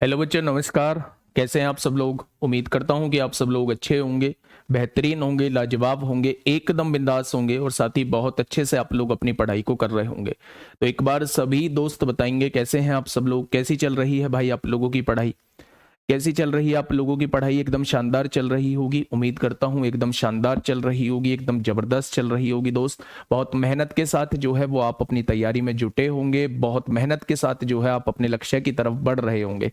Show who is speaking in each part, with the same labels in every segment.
Speaker 1: Hello बच्चों, नमस्कार। कैसे हैं आप सब लोग? उम्मीद करता हूं कि आप सब लोग अच्छे होंगे, बेहतरीन होंगे, लाजवाब होंगे, एकदम बिंदास होंगे और साथ ही बहुत अच्छे से आप लोग अपनी पढ़ाई को कर रहे होंगे। तो एक बार सभी दोस्त बताएंगे कैसे हैं आप सब लोग, कैसी चल रही है भाई आप लोगों की पढ़ाई? कैसी चल रही है आप लोगों की पढ़ाई? एकदम शानदार चल रही होगी, उम्मीद करता हूँ एकदम शानदार चल रही होगी, एकदम जबरदस्त चल रही होगी दोस्त। बहुत मेहनत के साथ जो है वो आप अपनी तैयारी में जुटे होंगे, बहुत मेहनत के साथ जो है आप अपने लक्ष्य की तरफ बढ़ रहे होंगे।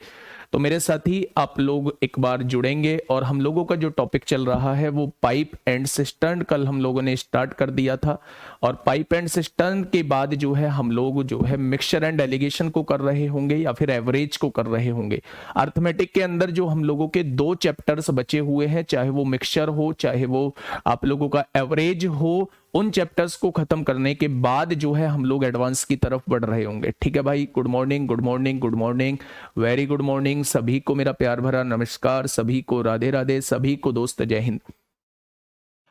Speaker 1: तो मेरे साथ ही आप लोग एक बार जुड़ेंगे और हम लोगों का जो टॉपिक चल रहा है वो पाइप एंड सिस्टर्न कल हम लोगों ने स्टार्ट कर दिया था। और पाइप एंड सिस्टर्न के बाद जो है हम लोग जो है मिक्सचर एंड एलिगेशन को कर रहे होंगे या फिर एवरेज को कर रहे होंगे। अर्थमेटिक के अंदर जो हम लोगों के दो चैप्टर्स बचे हुए हैं, चाहे वो मिक्सचर हो चाहे वो आप लोगों का एवरेज हो, उन चैप्टर्स को खत्म करने के बाद जो है हम लोग एडवांस की तरफ बढ़ रहे होंगे। ठीक है भाई, good morning, good morning, good morning, very good morning. सभी को मेरा प्यार भरा नमस्कार, सभी को राधे राधे, सभी को दोस्त जय हिंद।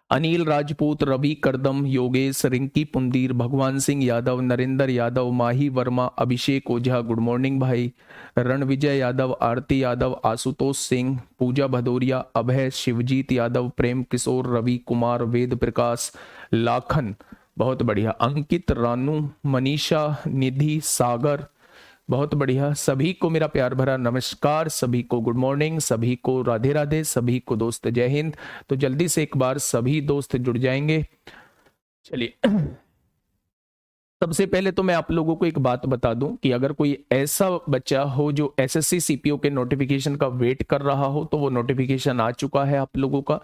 Speaker 1: अनिल राजपूत, रवि करदम, योगेश, रिंकी पुंदीर, भगवान सिंह यादव, नरेंद्र यादव, माही वर्मा, अभिषेक ओझा, गुड मॉर्निंग भाई। रणविजय यादव, आरती यादव, आशुतोष सिंह, पूजा भदौरिया, अभय, शिवजीत यादव, प्रेम किशोर, रवि कुमार, वेद प्रकाश, लाखन, बहुत बढ़िया, अंकित, रानू, मनीषा, निधि, सागर, बहुत बढ़िया। सभी को मेरा प्यार भरा नमस्कार, सभी को गुड मॉर्निंग, सभी को राधे राधे, सभी को दोस्त जय हिंद। तो जल्दी से एक बार सभी दोस्त जुड़ जाएंगे। चलिए, सबसे पहले तो मैं आप लोगों को एक बात बता दूं कि अगर कोई ऐसा बच्चा हो जो एसएससी सीपीओ के नोटिफिकेशन का वेट कर रहा हो तो वो नोटिफिकेशन आ चुका है आप लोगों का।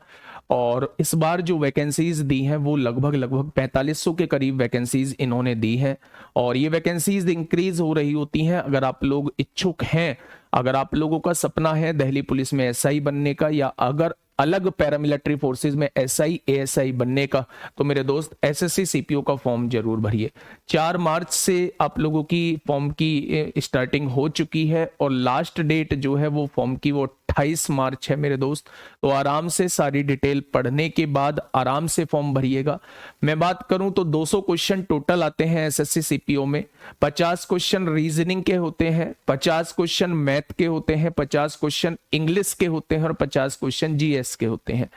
Speaker 1: और इस बार जो वैकेंसीज दी हैं वो लगभग 4500 के करीब वैकेंसीज इन्होंने दी हैं। और ये वैकेंसीज इंक्रीज हो रही होती हैं। अगर आप लोग इच्छुक हैं, अगर आप लोगों का सपना है दिल्ली पुलिस में एसआई बनने का या अगर अलग पैरामिलिट्री फोर्सेज में एसआई एएसआई बनने का, तो मेरे दोस्त एसएससी सीपीओ का फॉर्म जरूर भरिए। 4 मार्च से आप लोगों की फॉर्म की स्टार्टिंग हो चुकी है और लास्ट डेट जो है वो फॉर्म की वो 28 मार्च है मेरे दोस्त। तो आराम से सारी डिटेल पढ़ने के बाद आराम से फॉर्म भरिएगा। मैं बात करूं तो 200 क्वेश्चन टोटल आते हैं एसएससी सीपीओ में। 50 क्वेश्चन रीजनिंग के होते हैं, 50 क्वेश्चन मैथ के होते हैं, 50 क्वेश्चन इंग्लिश के होते हैं और 50 क्वेश्चन जीएस के होते हैं।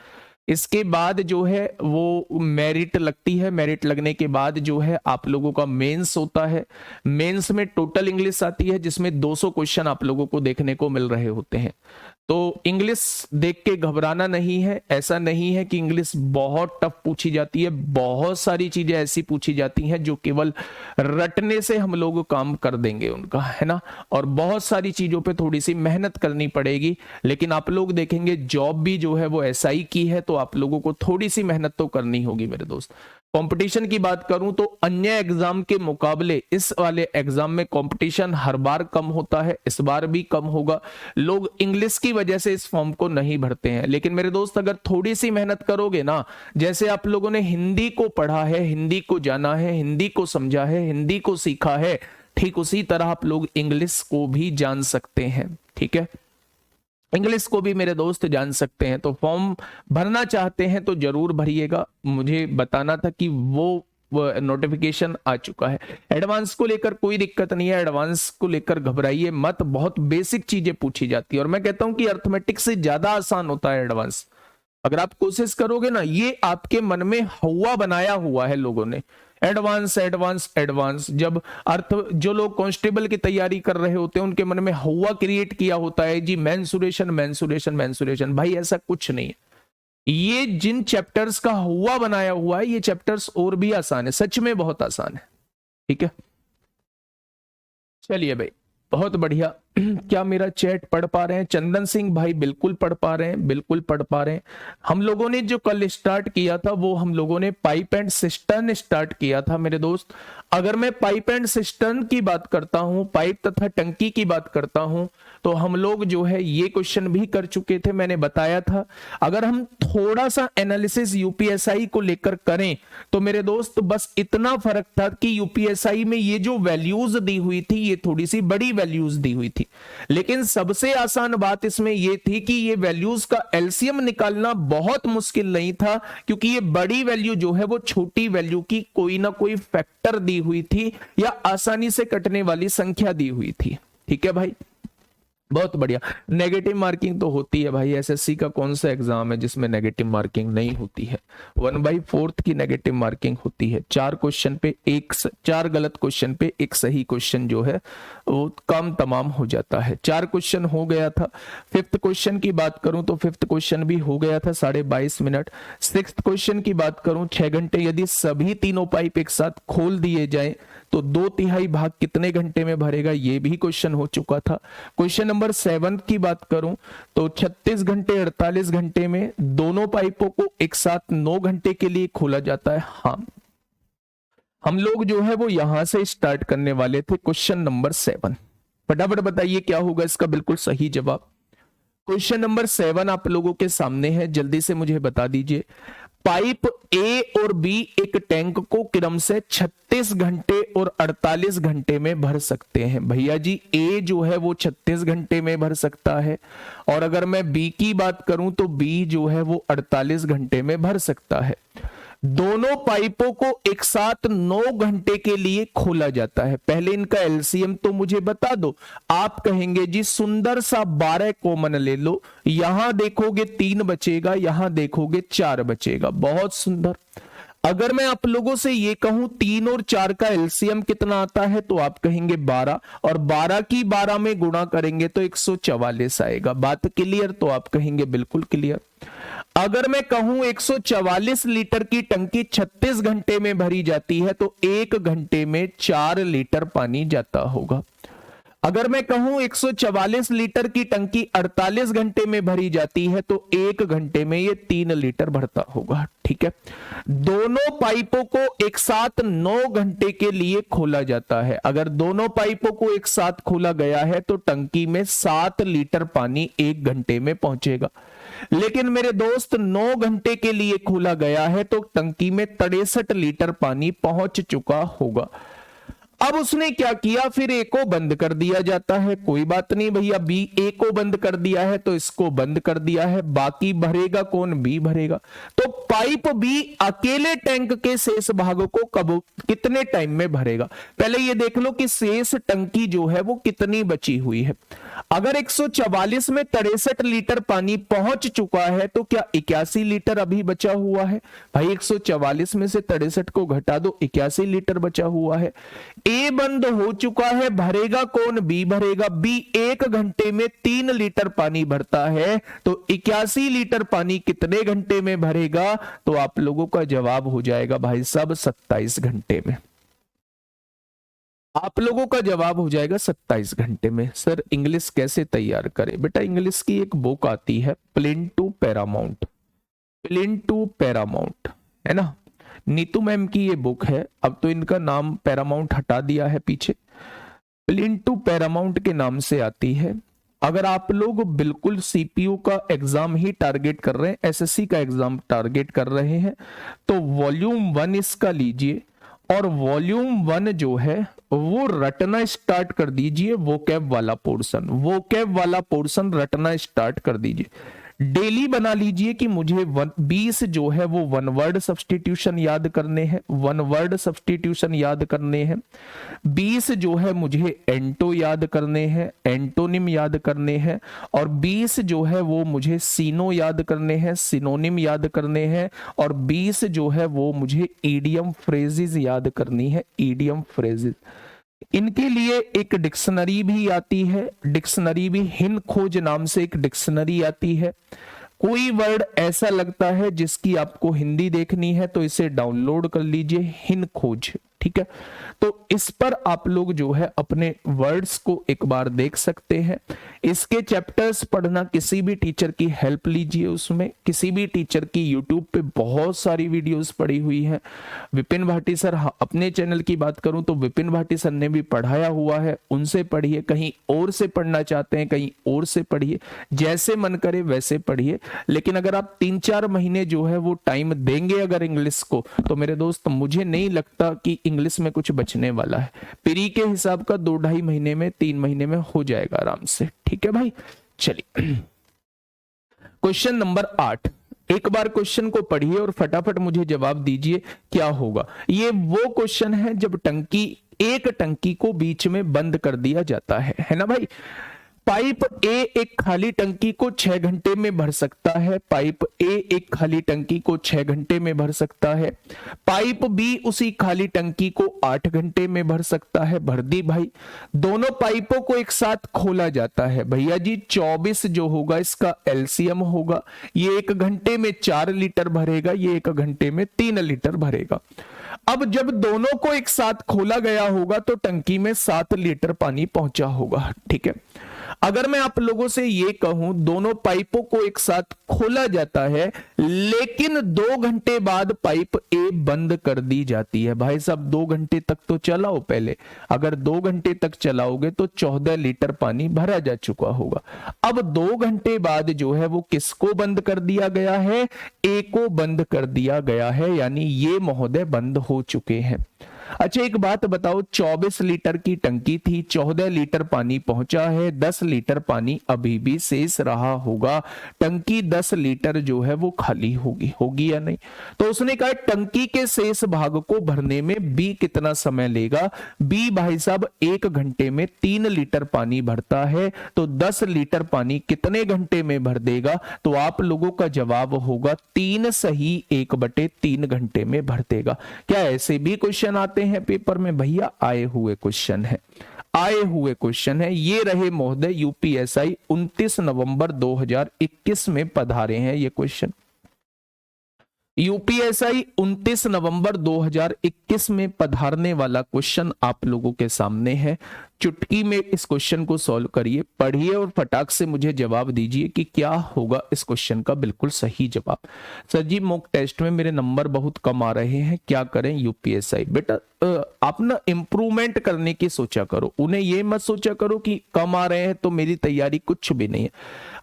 Speaker 1: इसके बाद जो है वो मेरिट लगती है। मेरिट लगने के बाद जो है आप लोगों का मेंस होता है। मेंस में टोटल इंग्लिश आती है जिसमें 200 क्वेश्चन आप लोगों को देखने को मिल रहे होते हैं। तो इंग्लिश देख के घबराना नहीं है। ऐसा नहीं है कि इंग्लिश बहुत टफ पूछी जाती है, बहुत सारी चीजें ऐसी पूछी जाती हैं जो केवल रटने से हम लोग काम कर देंगे उनका, है ना। और बहुत सारी चीजों पे थोड़ी सी मेहनत करनी पड़ेगी। लेकिन आप लोग देखेंगे जॉब भी जो है वो एसआई की है, तो आप लोगों को थोड़ी सी मेहनत तो करनी होगी मेरे दोस्त। कंपटीशन की बात करूं तो अन्य एग्जाम के मुकाबले इस वाले एग्जाम में कंपटीशन हर बार कम होता है, इस बार भी कम होगा। लोग इंग्लिश की वजह से इस फॉर्म को नहीं भरते हैं, लेकिन मेरे दोस्त अगर थोड़ी सी मेहनत करोगे ना, जैसे आप लोगों ने हिंदी को पढ़ा है, हिंदी को जाना है, हिंदी को समझा है, हिंदी को सीखा है, ठीक उसी तरह आप लोग इंग्लिश को भी जान सकते हैं। ठीक है, इंग्लिश को भी मेरे दोस्त जान सकते हैं। तो फॉर्म भरना चाहते हैं तो जरूर भरिएगा। मुझे बताना था कि वो नोटिफिकेशन आ चुका है। एडवांस को लेकर कोई दिक्कत नहीं है, एडवांस को लेकर घबराइए मत, बहुत बेसिक चीजें पूछी जाती है। और मैं कहता हूं कि अर्थमेटिक से ज्यादा आसान होता है एडवांस। अगर आप कोशिश करोगे ना, ये आपके मन में हवा बनाया हुआ है लोगों ने, एडवांस एडवांस एडवांस। जब अर्थ जो लोग कांस्टेबल की तैयारी कर रहे होते हैं उनके मन में हवा क्रिएट किया होता है जी, मेंसुरेशन मेंसुरेशन मेंसुरेशन। भाई ऐसा कुछ नहीं है। ये जिन चैप्टर्स का हुआ बनाया हुआ है, ये चैप्टर्स और भी आसान है, सच में बहुत आसान है। ठीक है, चलिए भाई, बहुत बढ़िया। क्या मेरा चैट पढ़ पा रहे हैं? चंदन सिंह भाई बिल्कुल पढ़ पा रहे हैं, बिल्कुल पढ़ पा रहे हैं। हम लोगों ने जो कल स्टार्ट किया था वो हम लोगों ने पाइप एंड सिस्टर्न स्टार्ट किया था मेरे दोस्त। अगर मैं पाइप एंड सिस्टर्न की बात करता हूं, पाइप तथा टंकी की बात करता हूं, तो हम लोग जो है ये क्वेश्चन भी कर चुके थे, मैंने बताया था। अगर हम थोड़ा सा एनालिसिस यूपीएसआई को लेकर करें तो मेरे दोस्त बस इतना फर्क था कि यूपीएसआई में ये जो वैल्यूज दी हुई थी ये थोड़ी सी बड़ी वैल्यूज दी हुई थी। लेकिन सबसे आसान बात इसमें यह थी कि ये वैल्यूज का एलसीएम निकालना बहुत मुश्किल नहीं था, क्योंकि ये बड़ी वैल्यू जो है वो छोटी वैल्यू की कोई ना कोई फैक्टर दी हुई थी या आसानी से कटने वाली संख्या दी हुई थी। ठीक है भाई, बहुत बढ़िया। नेगेटिव मार्किंग तो होती है भाई, एसएससी का कौन सा एग्जाम है जिसमें नेगेटिव मार्किंग नहीं होती है। 1/4 की नेगेटिव मार्किंग होती है। 4 गलत क्वेश्चन पे एक सही क्वेश्चन जो है वो काम तमाम हो जाता है। 4 क्वेश्चन हो गया था। 5th क्वेश्चन की बात करूं तो 5th क्वेश्चन भी हो गया था 22.5 मिनट। 6th क्वेश्चन की बात करूं 6 घंटे। यदि सभी तीनों पाइप एक साथ खोल दिए जाए तो 2/3 भाग कितने घंटे में भरेगा, ये भी क्वेश्चन हो चुका था। क्वेश्चन नंबर 7 की बात करूं तो 36 घंटे 48 घंटे में दोनों पाइपों को एक साथ 9 घंटे के लिए खोला जाता है। हाँ, हम लोग जो है वो यहां से स्टार्ट करने वाले थे। क्वेश्चन नंबर 7, फटाफट बताइए क्या होगा इसका बिल्कुल सही जवाब। क्वेश्चन नंबर 7 आप लोगों के सामने है, जल्दी से मुझे बता दीजिए। पाइप ए और बी एक टैंक को क्रम से 36 घंटे और 48 घंटे में भर सकते हैं। भैया जी ए जो है वो 36 घंटे में भर सकता है, और अगर मैं बी की बात करूं तो बी जो है वो 48 घंटे में भर सकता है। दोनों पाइपों को एक साथ 9 घंटे के लिए खोला जाता है। पहले इनका एलसीएम तो मुझे बता दो। आप कहेंगे जी सुंदर सा 12 कॉमन ले लो, यहां देखोगे 3 बचेगा, यहां देखोगे 4 बचेगा। बहुत सुंदर। अगर मैं आप लोगों से ये कहूं 3 और 4 का एलसीएम कितना आता है तो आप कहेंगे 12, और 12 की 12 में गुणा करेंगे तो 144 आएगा। बात क्लियर? तो आप कहेंगे बिल्कुल क्लियर। अगर मैं कहूं 144 लीटर की टंकी 36 घंटे में भरी जाती है तो 1 घंटे में 4 लीटर पानी जाता होगा। अगर मैं कहूं 144 लीटर की टंकी 48 घंटे में भरी जाती है तो 1 घंटे में ये 3 लीटर भरता होगा। ठीक है। दोनों पाइपों को एक साथ 9 घंटे के लिए खोला जाता है। अगर दोनों पाइपों को एक साथ खोला गया है तो टंकी में 7 लीटर पानी 1 घंटे में पहुंचेगा। लेकिन मेरे दोस्त 9 घंटे के लिए खोला गया है तो टंकी में 63 लीटर पानी पहुंच चुका होगा। अब उसने क्या किया, फिर ए को बंद कर दिया जाता है। कोई बात नहीं भैया, बी ए को बंद कर दिया है तो इसको बंद कर दिया है। बाकी भरेगा कौन? बी भरेगा। तो पाइप बी अकेले टैंक के शेष भाग को कब कितने टाइम में भरेगा? पहले ये देख लो कि शेष टंकी जो है वो कितनी बची हुई है। अगर 144 में 63 लीटर पानी पहुंच चुका है तो क्या 81 लीटर अभी बचा हुआ है? भाई 144 में से 63 को घटा दो, 81 लीटर बचा हुआ है। ए बंद हो चुका है, भरेगा कौन? बी भरेगा। बी 1 घंटे में 3 लीटर पानी भरता है तो 81 लीटर पानी कितने घंटे में भरेगा? तो आप लोगों का जवाब हो जाएगा भाई साहब 27 घंटे में। आप लोगों का जवाब हो जाएगा 27 घंटे में। सर इंग्लिश कैसे तैयार करें? बेटा इंग्लिश की एक बुक आती है plain to paramount, plain to paramount, है ना? नीतू मैम की ये बुक है। अब तो इनका नाम पैरामाउंट हटा दिया है पीछे, प्लेन टू पैरामाउंट के नाम से आती है। अगर आप लोग बिल्कुल सीपीयू का एग्जाम ही टारगेट कर रहे हैं, एसएससी का एग्जाम टारगेट कर रहे हैं, तो वॉल्यूम 1 इसका लीजिए, और वॉल्यूम 1 जो है वो रटना स्टार्ट कर दीजिए। वोकैब वाला पोर्शन, वोकैब वाला पोर्शन रटना स्टार्ट कर दीजिए। डेली बना लीजिए कि मुझे 20 जो है वो 1 वर्ड सब्स्टिट्यूशन याद करने हैं, 1 वर्ड सब्स्टिट्यूशन याद करने हैं। 20 जो है मुझे एंटो याद करने हैं, एंटोनिम याद करने हैं, और 20 जो है वो मुझे सीनो याद करने हैं, सिनोनिम याद करने हैं, और 20 जो है वो मुझे ईडियम फ्रेजेस याद करनी है, ईडियम फ्रेजेस। इनके लिए एक डिक्शनरी भी आती है, डिक्शनरी भी हिंद खोज नाम से एक डिक्शनरी आती है। कोई वर्ड ऐसा लगता है जिसकी आपको हिंदी देखनी है तो इसे डाउनलोड कर लीजिए, हिंद खोज। ठीक है, तो इस पर आप लोग जो है अपने वर्ड्स को एक बार देख सकते हैं। इसके चैप्टर्स पढ़ना, किसी भी टीचर की हेल्प लीजिए, उसमें किसी भी टीचर की यूट्यूब पे बहुत सारी वीडियोस पड़ी हुई हैं। विपिन भाटी सर, अपने चैनल की बात करूं तो विपिन भाटी सर ने भी पढ़ाया हुआ है, उनसे पढ़िए। कहीं और से पढ़ना चाहते हैं कहीं और से पढ़िए, जैसे मन करे वैसे पढ़िए। लेकिन अगर आप 3-4 महीने जो है वो टाइम देंगे अगर इंग्लिश को, तो मेरे दोस्त मुझे नहीं लगता कि इंग्लिश में कुछ बचने वाला है। प्री के हिसाब का 2-2.5 महीने में, 3 महीने में हो जाएगा आराम से। ठीक है भाई, चलिए क्वेश्चन नंबर 8। एक बार क्वेश्चन को पढ़िए और फटाफट मुझे जवाब दीजिए क्या होगा। ये वो क्वेश्चन है जब टंकी, एक टंकी को बीच में बंद कर दिया जाता है ना भाई। पाइप ए एक खाली टंकी को 6 घंटे में भर सकता है। पाइप ए एक खाली टंकी को 6 घंटे में भर सकता है। पाइप बी उसी खाली टंकी को 8 घंटे में भर सकता है। भर दी भाई। दोनों पाइपों को एक साथ खोला जाता है भैया जी, 24 जो होगा इसका एलसीएम होगा। ये 1 घंटे में 4 लीटर भरेगा, ये 1 घंटे में 3 लीटर भरेगा। अब जब दोनों को एक साथ खोला गया होगा तो टंकी में 7 लीटर पानी पहुंचा होगा। ठीक है, अगर मैं आप लोगों से ये कहूं दोनों पाइपों को एक साथ खोला जाता है लेकिन 2 घंटे बाद पाइप ए बंद कर दी जाती है। भाई साहब 2 घंटे तक तो चलाओ पहले, अगर 2 घंटे तक चलाओगे तो 14 लीटर पानी भरा जा चुका होगा। अब 2 घंटे बाद जो है वो किसको बंद कर दिया गया है? ए को बंद कर दिया गया है, यानी ये महोदय बंद हो चुके हैं। अच्छा एक बात बताओ, 24 लीटर की टंकी थी, 14 लीटर पानी पहुंचा है, 10 लीटर पानी अभी भी शेष रहा होगा। टंकी 10 लीटर जो है वो खाली होगी या नहीं? तो उसने कहा टंकी के शेष भाग को भरने में बी कितना समय लेगा? बी भाई साहब 1 घंटे में 3 लीटर पानी भरता है, तो 10 लीटर पानी कितने घंटे में भर देगा? तो आप लोगों का जवाब होगा 3 सही 1/3 घंटे में भर देगा। क्या ऐसे भी क्वेश्चन आते हैं पेपर में? भैया आए हुए क्वेश्चन है, आए हुए क्वेश्चन है। ये रहे महोदय यूपीएसआई 29 नवंबर 2021 में पधारे हैं ये क्वेश्चन। यूपीएसआई 29 नवंबर 2021 में पधारने वाला क्वेश्चन आप लोगों के सामने है। चुटकी में इस क्वेश्चन को सॉल्व करिए, पढ़िए और फटाक से मुझे जवाब दीजिए कि क्या होगा इस क्वेश्चन का बिल्कुल सही जवाब। सर जी मॉक टेस्ट में मेरे नंबर बहुत कम आ रहे हैं, क्या करें? यूपीएसआई बेटा आप ना इंप्रूवमेंट करने की सोचा करो, उन्हें ये मत सोचा करो कि कम आ रहे हैं तो मेरी तैयारी कुछ भी नहीं है।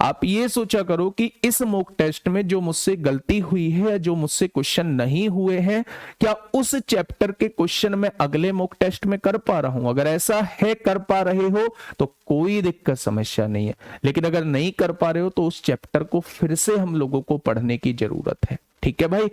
Speaker 1: आप ये सोचा करो कि इस मॉक टेस्ट में जो मुझसे गलती हुई है या जो मुझसे क्वेश्चन नहीं हुए हैं, क्या उस चैप्टर के क्वेश्चन में अगले मॉक टेस्ट में कर पा रहा हूं? अगर ऐसा है कर पा रहे हो तो कोई दिक्कत समस्या नहीं है, लेकिन अगर नहीं कर पा रहे हो तो उस चैप्टर को फिर से हम लोगों को पढ़ने की जरूरत है। ठीक है भाई,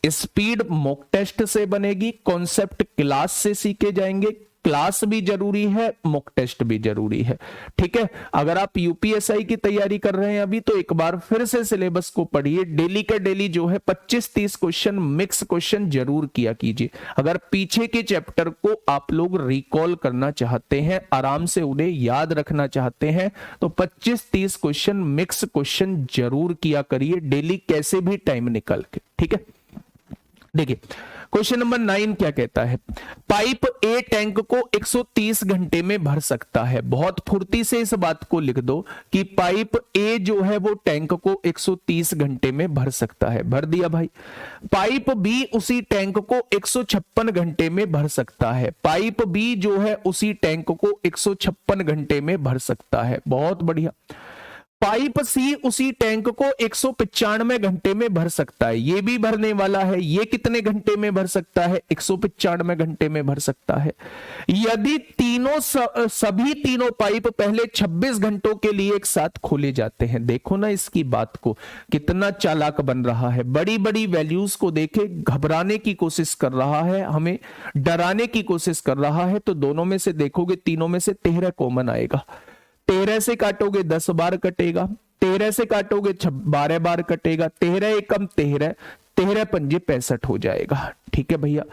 Speaker 1: स्पीड मॉक टेस्ट से बनेगी, कॉन्सेप्ट क्लास से सीखे जाएंगे। क्लास भी जरूरी है, मॉक टेस्ट भी जरूरी है। ठीक है, अगर आप यूपीएसआई की तैयारी कर रहे हैं अभी तो एक बार फिर से सिलेबस को पढ़िए। डेली का डेली जो है 25-30 क्वेश्चन मिक्स क्वेश्चन जरूर किया कीजिए। अगर पीछे के चैप्टर को आप लोग रिकॉल करना चाहते हैं, आराम से उन्हें याद रखना चाहते हैं, तो 25-30 क्वेश्चन मिक्स क्वेश्चन जरूर किया करिए डेली, कैसे भी टाइम निकल के। ठीक है, देखिए क्वेश्चन नंबर 9 क्या कहता है? पाइप ए टैंक को 130 घंटे में भर सकता है। बहुत फुर्ती से इस बात को लिख दो कि पाइप ए जो है वो टैंक को 130 घंटे में भर सकता है। भर दिया भाई। पाइप बी उसी टैंक को 156 घंटे में भर सकता है। पाइप बी जो है उसी टैंक को 156 घंटे में भर सकता है। बहुत बढ़िया। पाइप सी उसी टैंक को 195 घंटे में भर सकता है। ये भी भरने वाला है। ये कितने घंटे में भर सकता है? 195 घंटे में भर सकता है। यदि सभी तीनों पाइप पहले 26 घंटों के लिए एक साथ खोले जाते हैं, देखो ना इसकी बात को, कितना चालाक बन रहा है। बड़ी बड़ी वैल्यूज को देखे घबराने की कोशिश कर रहा है, हमें डराने की कोशिश कर रहा है। तो दोनों में से देखोगे, तीनों में से 13 कॉमन आएगा। 13 से काटोगे 10 बार कटेगा, 13 से काटोगे 12 बार कटेगा, 13 एकम 13, 13 पंजे 65 हो जाएगा। ठीक है भैया,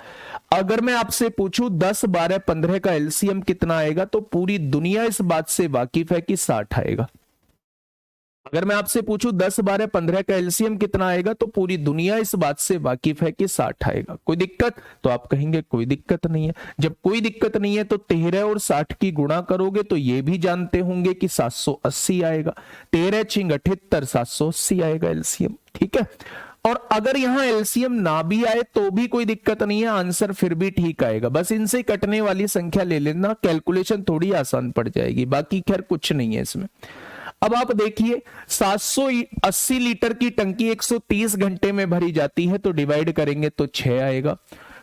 Speaker 1: अगर मैं आपसे पूछूं 10, 12, 15 का एलसीएम कितना आएगा, तो पूरी दुनिया इस बात से वाकिफ है कि 60 आएगा। अगर मैं आपसे पूछूं 10, 12, 15 का एलसीएम कितना आएगा, तो पूरी दुनिया इस बात से वाकिफ है कि 60 आएगा। कोई दिक्कत? तो आप कहेंगे कोई दिक्कत नहीं है। जब कोई दिक्कत नहीं है तो 13 और 60 की गुणा करोगे तो ये भी जानते होंगे कि 780 आएगा। 13 छिंग 78, 780 आएगा एलसीएम। ठीक है, और अगर यहां एलसीएम ना भी आए तो भी कोई दिक्कत नहीं है, आंसर फिर भी ठीक आएगा। बस इनसे कटने वाली संख्या ले लेना, कैलकुलेशन थोड़ी आसान पड़ जाएगी। बाकी खैर कुछ नहीं है इसमें। अब आप देखिए 780 लीटर की टंकी 130 घंटे में भरी जाती है, तो डिवाइड करेंगे तो 6 आएगा।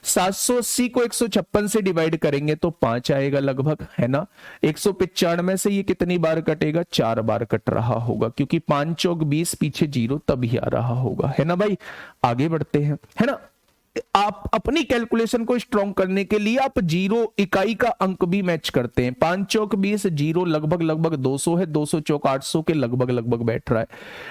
Speaker 1: 780 को 156 से डिवाइड करेंगे तो 5 आएगा लगभग, है ना। 195 से ये कितनी बार कटेगा? 4 बार कट रहा होगा, क्योंकि 5 चौक 20 पीछे 0 तभी आ रहा होगा, है ना भाई। आगे बढ़ते हैं, है ना। आप अपनी कैलकुलेशन को स्ट्रॉन्ग करने के लिए आप जीरो इकाई का अंक भी मैच करते हैं। 5 चौक 20, जीरो लगभग लगभग 200 है, 200 चौक 800 के लगभग लगभग बैठ रहा है।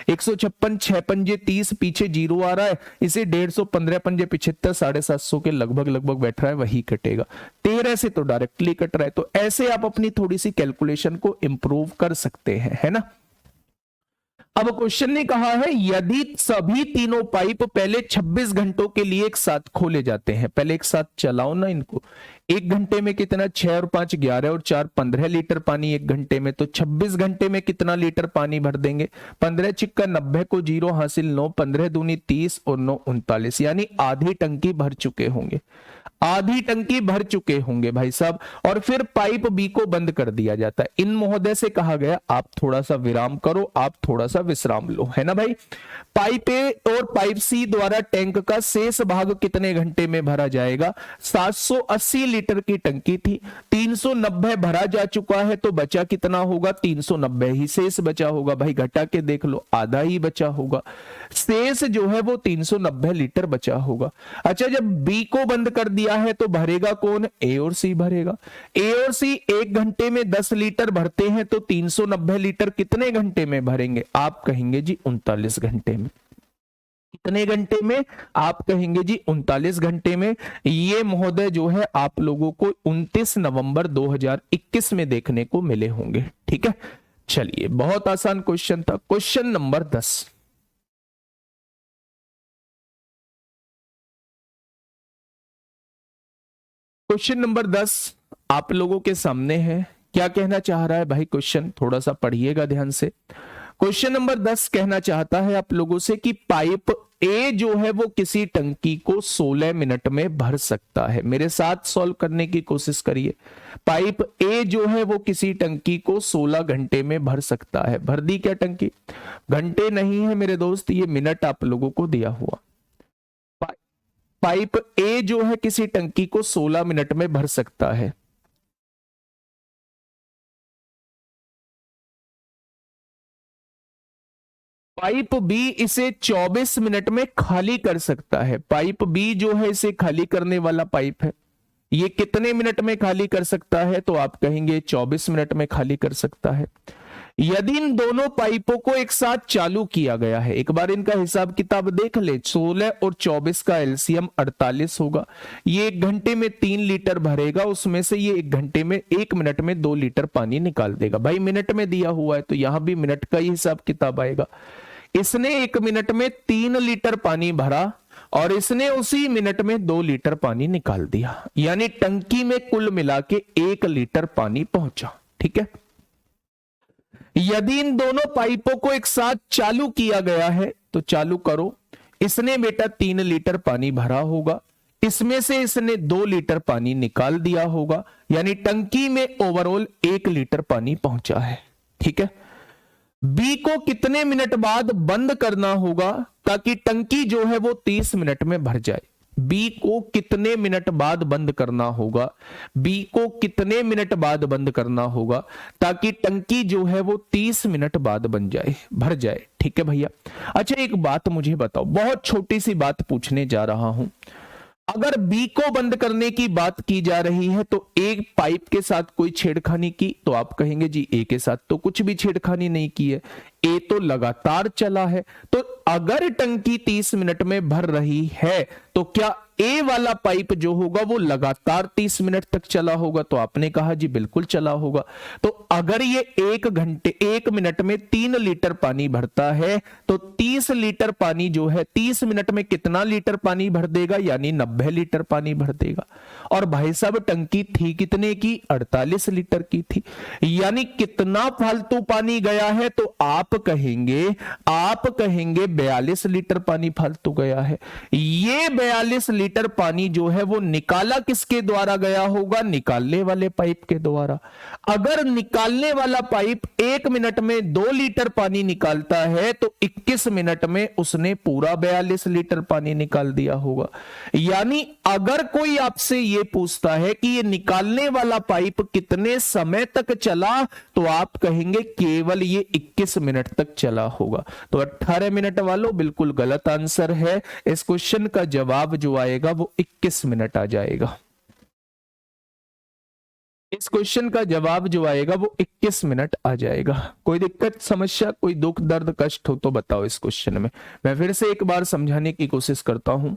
Speaker 1: 156 6 पंजे 30, पीछे जीरो आ रहा है, इसे 150 15 पंजे 75 750 के लगभग लगभग बैठ रहा है, वही कटेगा। 13 से तो डायरेक्टली कट रहा है। तो ऐसे आप अपनी थोड़ी सी कैलकुलेशन को इंप्रूव कर सकते हैं, है ना। अब क्वेश्चन ने कहा है यदि सभी तीनों पाइप पहले 26 घंटों के लिए एक साथ खोले जाते हैं, पहले एक साथ चलाओ ना इनको। 1 घंटे में कितना, 6 और 5 11 और 4 15 लीटर पानी 1 घंटे में, तो 26 घंटे में कितना लीटर पानी भर देंगे। 15 छिक्का 90 को जीरो हासिल 9, 15 दूनी 30 और 9 39, यानी आधी टंकी भर चुके होंगे, आधी टंकी भर चुके होंगे भाई साहब। और फिर पाइप बी को बंद कर दिया जाता है। इन महोदय से कहा गया आप थोड़ा सा विराम करो, आप थोड़ा सा विश्राम लो, है ना भाई। पाइप ए और पाइप सी द्वारा टैंक का शेष भाग कितने घंटे में भरा जाएगा। 780 लीटर की टंकी थी, 390 भरा जा चुका है, तो बचा कितना होगा, 390 ही शेष बचा होगा। भाई घटा के देख लो, आधा ही बचा होगा, शेष जो है वो 390 लीटर बचा होगा। अच्छा, जब बी को बंद कर दिया है तो भरेगा कौन, ए और सी भरेगा। ए और सी 1 घंटे में 10 लीटर भरते हैं, तो 390 लीटर कितने घंटे में भरेंगे। आप कहेंगे जी 39 घंटे में। कितने घंटे में, आप कहेंगे जी 39 घंटे में। ये महोदय जो है आप लोगों को 29 नवंबर 2021 में देखने को मिले होंगे, ठीक है। चलिए, बहुत आसान क्वेश्चन था। क्वेश्चन नंबर 10, क्वेश्चन नंबर 10 आप लोगों के सामने है। क्या कहना चाह रहा है भाई क्वेश्चन, थोड़ा सा पढ़िएगा ध्यान से। क्वेश्चन नंबर 10 कहना चाहता है आप लोगों से कि पाइप ए जो है वो किसी टंकी को 16 मिनट में भर सकता है। मेरे साथ सॉल्व करने की कोशिश करिए। पाइप ए जो है वो किसी टंकी को 16 घंटे में भर सकता है। भर दी क्या टंकी, घंटे नहीं है मेरे दोस्त, ये मिनट आप लोगों को दिया हुआ। पाइप ए जो है किसी टंकी को 16 मिनट में भर सकता है। पाइप बी इसे 24 मिनट में खाली कर सकता है। पाइप बी जो है इसे खाली करने वाला पाइप है, ये कितने मिनट में खाली कर सकता है, तो आप कहेंगे 24 मिनट में खाली कर सकता है। यदि इन दोनों पाइपों को एक साथ चालू किया गया है, एक बार इनका हिसाब किताब देख ले, 16 और 24 का एलसीएम 48 होगा। ये 1 घंटे में 3 लीटर भरेगा, उसमें से ये 1 घंटे में 1 मिनट में 2 लीटर पानी निकाल देगा। भाई मिनट में दिया हुआ है तो यहां भी मिनट का ही हिसाब किताब आएगा। इसने 1 मिनट में 3 लीटर पानी भरा और इसने उसी मिनट में 2 लीटर पानी निकाल दिया, यानी टंकी में कुल मिला के 1 लीटर पानी पहुंचा, ठीक है। यदि इन दोनों पाइपों को एक साथ चालू किया गया है तो चालू करो। इसने बेटा 3 लीटर पानी भरा होगा, इसमें से इसने 2 लीटर पानी निकाल दिया होगा, यानी टंकी में ओवरऑल 1 लीटर पानी पहुंचा है, ठीक है। बी को कितने मिनट बाद बंद करना होगा ताकि टंकी जो है वो 30 मिनट में भर जाए। बी को कितने मिनट बाद बंद करना होगा, बी को कितने मिनट बाद बंद करना होगा ताकि टंकी जो है वो 30 मिनट बाद बन जाए, भर जाए, ठीक है भैया। अच्छा, एक बात मुझे बताओ, बहुत छोटी सी बात पूछने जा रहा हूं। अगर बी को बंद करने की बात की जा रही है तो एक पाइप के साथ कोई छेड़खानी की, तो आप कहेंगे जी ए के साथ तो कुछ भी छेड़खानी नहीं की है, ए तो लगातार चला है। तो अगर टंकी 30 मिनट में भर रही है तो क्या ए वाला पाइप जो होगा वो लगातार 30 मिनट तक चला होगा, तो आपने कहा जी बिल्कुल चला होगा। तो अगर ये 1 मिनट में 3 लीटर पानी भरता है तो 30 लीटर पानी जो है 30 मिनट में कितना लीटर पानी भर देगा, यानी 90 लीटर पानी भर देगा। और भाई साहब टंकी थी कितने की, 48 लीटर की थी, यानी कितना फालतू पानी गया है, तो आप कहेंगे 42 लीटर पानी फालतू गया है। ये 42 लीटर पानी जो है वो निकाला किसके द्वारा गया होगा, निकालने वाले पाइप के द्वारा। अगर निकालने वाला पाइप 1 मिनट में 2 लीटर पानी निकालता है तो 21 मिनट में उसने पूरा 42 लीटर पानी निकाल दिया होगा। यानी अगर कोई आपसे ये पूछता है कि ये निकालने वाला पाइप कितने समय तक चला, तो आप कहेंगे केवल ये 21 मिनट तक चला होगा। तो 18 मिनट वालों बिल्कुल गलत आंसर है। इस क्वेश्चन का जवाब जो आएगा आएगा वो 21 मिनट आ जाएगा। इस क्वेश्चन का जवाब जो आएगा वो 21 मिनट आ जाएगा। कोई दिक्कत, समस्या, कोई दुख दर्द कष्ट हो तो बताओ इस क्वेश्चन में। मैं फिर से एक बार समझाने की कोशिश करता हूं।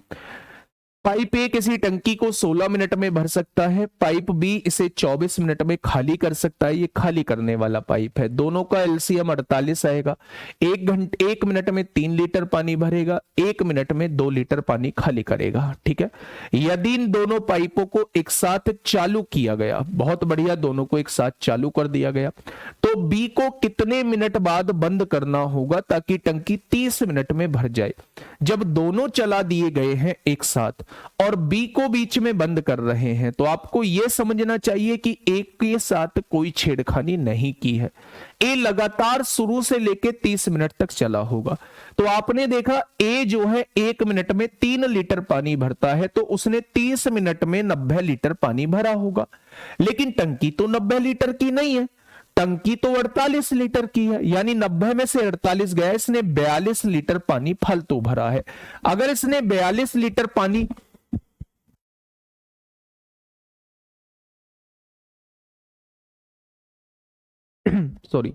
Speaker 1: पाइप ए किसी टंकी को 16 मिनट में भर सकता है, पाइप बी इसे 24 मिनट में खाली कर सकता है। ये खाली करने वाला पाइप है। दोनों का एलसीएम 48 आएगा। 1 मिनट में 3 लीटर पानी भरेगा, 1 मिनट में 2 लीटर पानी खाली करेगा। ठीक है। यदि इन दोनों पाइपों को एक साथ चालू किया गया, बहुत बढ़िया, दोनों को एक साथ चालू कर दिया गया, तो बी को कितने मिनट बाद बंद करना होगा ताकि टंकी 30 मिनट में भर जाए? जब दोनों चला दिए गए हैं एक साथ और बी को बीच में बंद कर रहे हैं, तो आपको यह समझना चाहिए कि ए के साथ कोई छेड़खानी नहीं की है। ए लगातार शुरू से लेके 30 मिनट तक चला होगा। तो आपने देखा ए जो है 1 मिनट में 3 लीटर पानी भरता है, तो उसने 30 मिनट में 90 लीटर पानी भरा होगा। लेकिन टंकी तो 90 लीटर की नहीं है, टंकी तो 48 लीटर की है, यानी 90 में से 48 गया, इसने 42 लीटर पानी फालतू भरा है। अगर इसने 42 लीटर पानी सॉरी,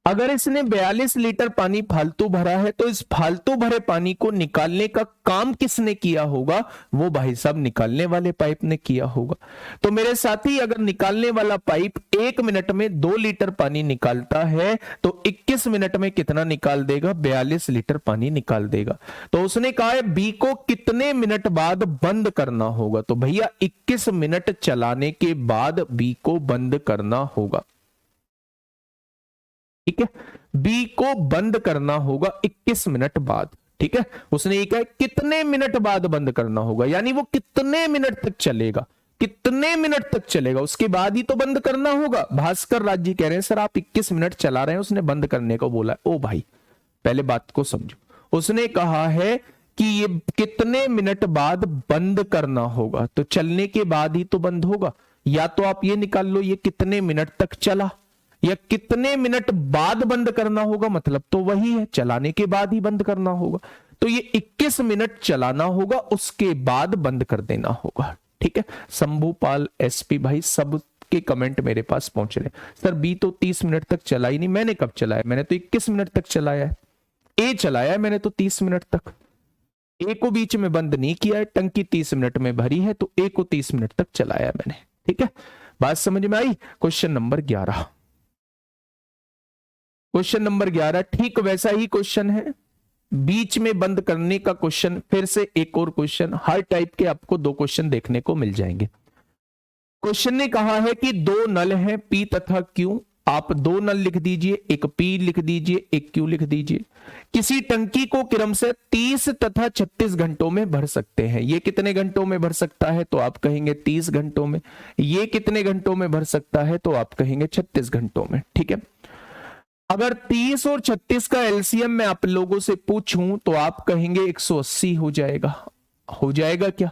Speaker 1: अगर इसने 42 लीटर पानी फालतू भरा है, तो इस फालतू भरे पानी को निकालने का काम किसने किया होगा? वो भाई साहब निकालने वाले पाइप ने किया होगा। तो मेरे साथी, अगर निकालने वाला पाइप 1 मिनट में 2 लीटर पानी निकालता है, तो 21 मिनट में कितना निकाल देगा? 42 लीटर पानी निकाल देगा। तो उसने कहा है बी को कितने मिनट बाद बंद करना होगा? तो भैया 21 मिनट चलाने के बाद बी को बंद करना होगा। ठीक है, बी को बंद करना होगा 21 मिनट बाद। ठीक है, उसने ये कहा कितने मिनट बाद बंद करना होगा, यानी वो कितने मिनट तक चलेगा, कितने मिनट तक चलेगा, उसके बाद ही तो बंद करना होगा। भास्कर राज जी कह रहे हैं सर आप 21 मिनट चला रहे हैं, उसने बंद करने को बोला। ओ भाई, पहले बात को समझो। उसने कहा है कि ये कितने मिनट बाद बंद करना होगा, तो चलने के बाद ही तो बंद होगा। या तो आप ये निकाल लो ये कितने मिनट तक चला, या कितने मिनट बाद बंद करना होगा, मतलब तो वही है, चलाने के बाद ही बंद करना होगा। तो ये 21 मिनट चलाना होगा, उसके बाद बंद कर देना होगा। ठीक है, शंभूपाल एसपी भाई सब के कमेंट मेरे पास पहुंच रहे हैं। सर बी तो 30 मिनट तक चला ही नहीं। मैंने कब चलाया? मैंने तो 21 मिनट तक चलाया है। ए चलाया है मैंने तो 30 मिनट तक। ए को बीच में बंद नहीं किया है, टंकी 30 मिनट में भरी है, तो ए को 30 मिनट तक चलाया मैंने। ठीक है, बात समझ में आई? क्वेश्चन नंबर 11, क्वेश्चन नंबर 11 ठीक वैसा ही क्वेश्चन है, बीच में बंद करने का क्वेश्चन। फिर से एक और क्वेश्चन, हर टाइप के आपको 2 क्वेश्चन देखने को मिल जाएंगे। क्वेश्चन ने कहा है कि 2 नल हैं पी तथा क्यू। आप 2 नल लिख दीजिए, एक पी लिख दीजिए, एक क्यू लिख दीजिए। किसी टंकी को क्रम से 30 तथा 36 घंटों में भर सकते हैं। ये कितने घंटों में भर सकता है? तो आप कहेंगे 30 घंटों में। ये कितने घंटों में भर सकता है? तो आप कहेंगे 36 घंटों में। ठीक है, अगर 30 और 36 का एलसीएम मैं आप लोगों से पूछूं तो आप कहेंगे 180 हो जाएगा। हो जाएगा क्या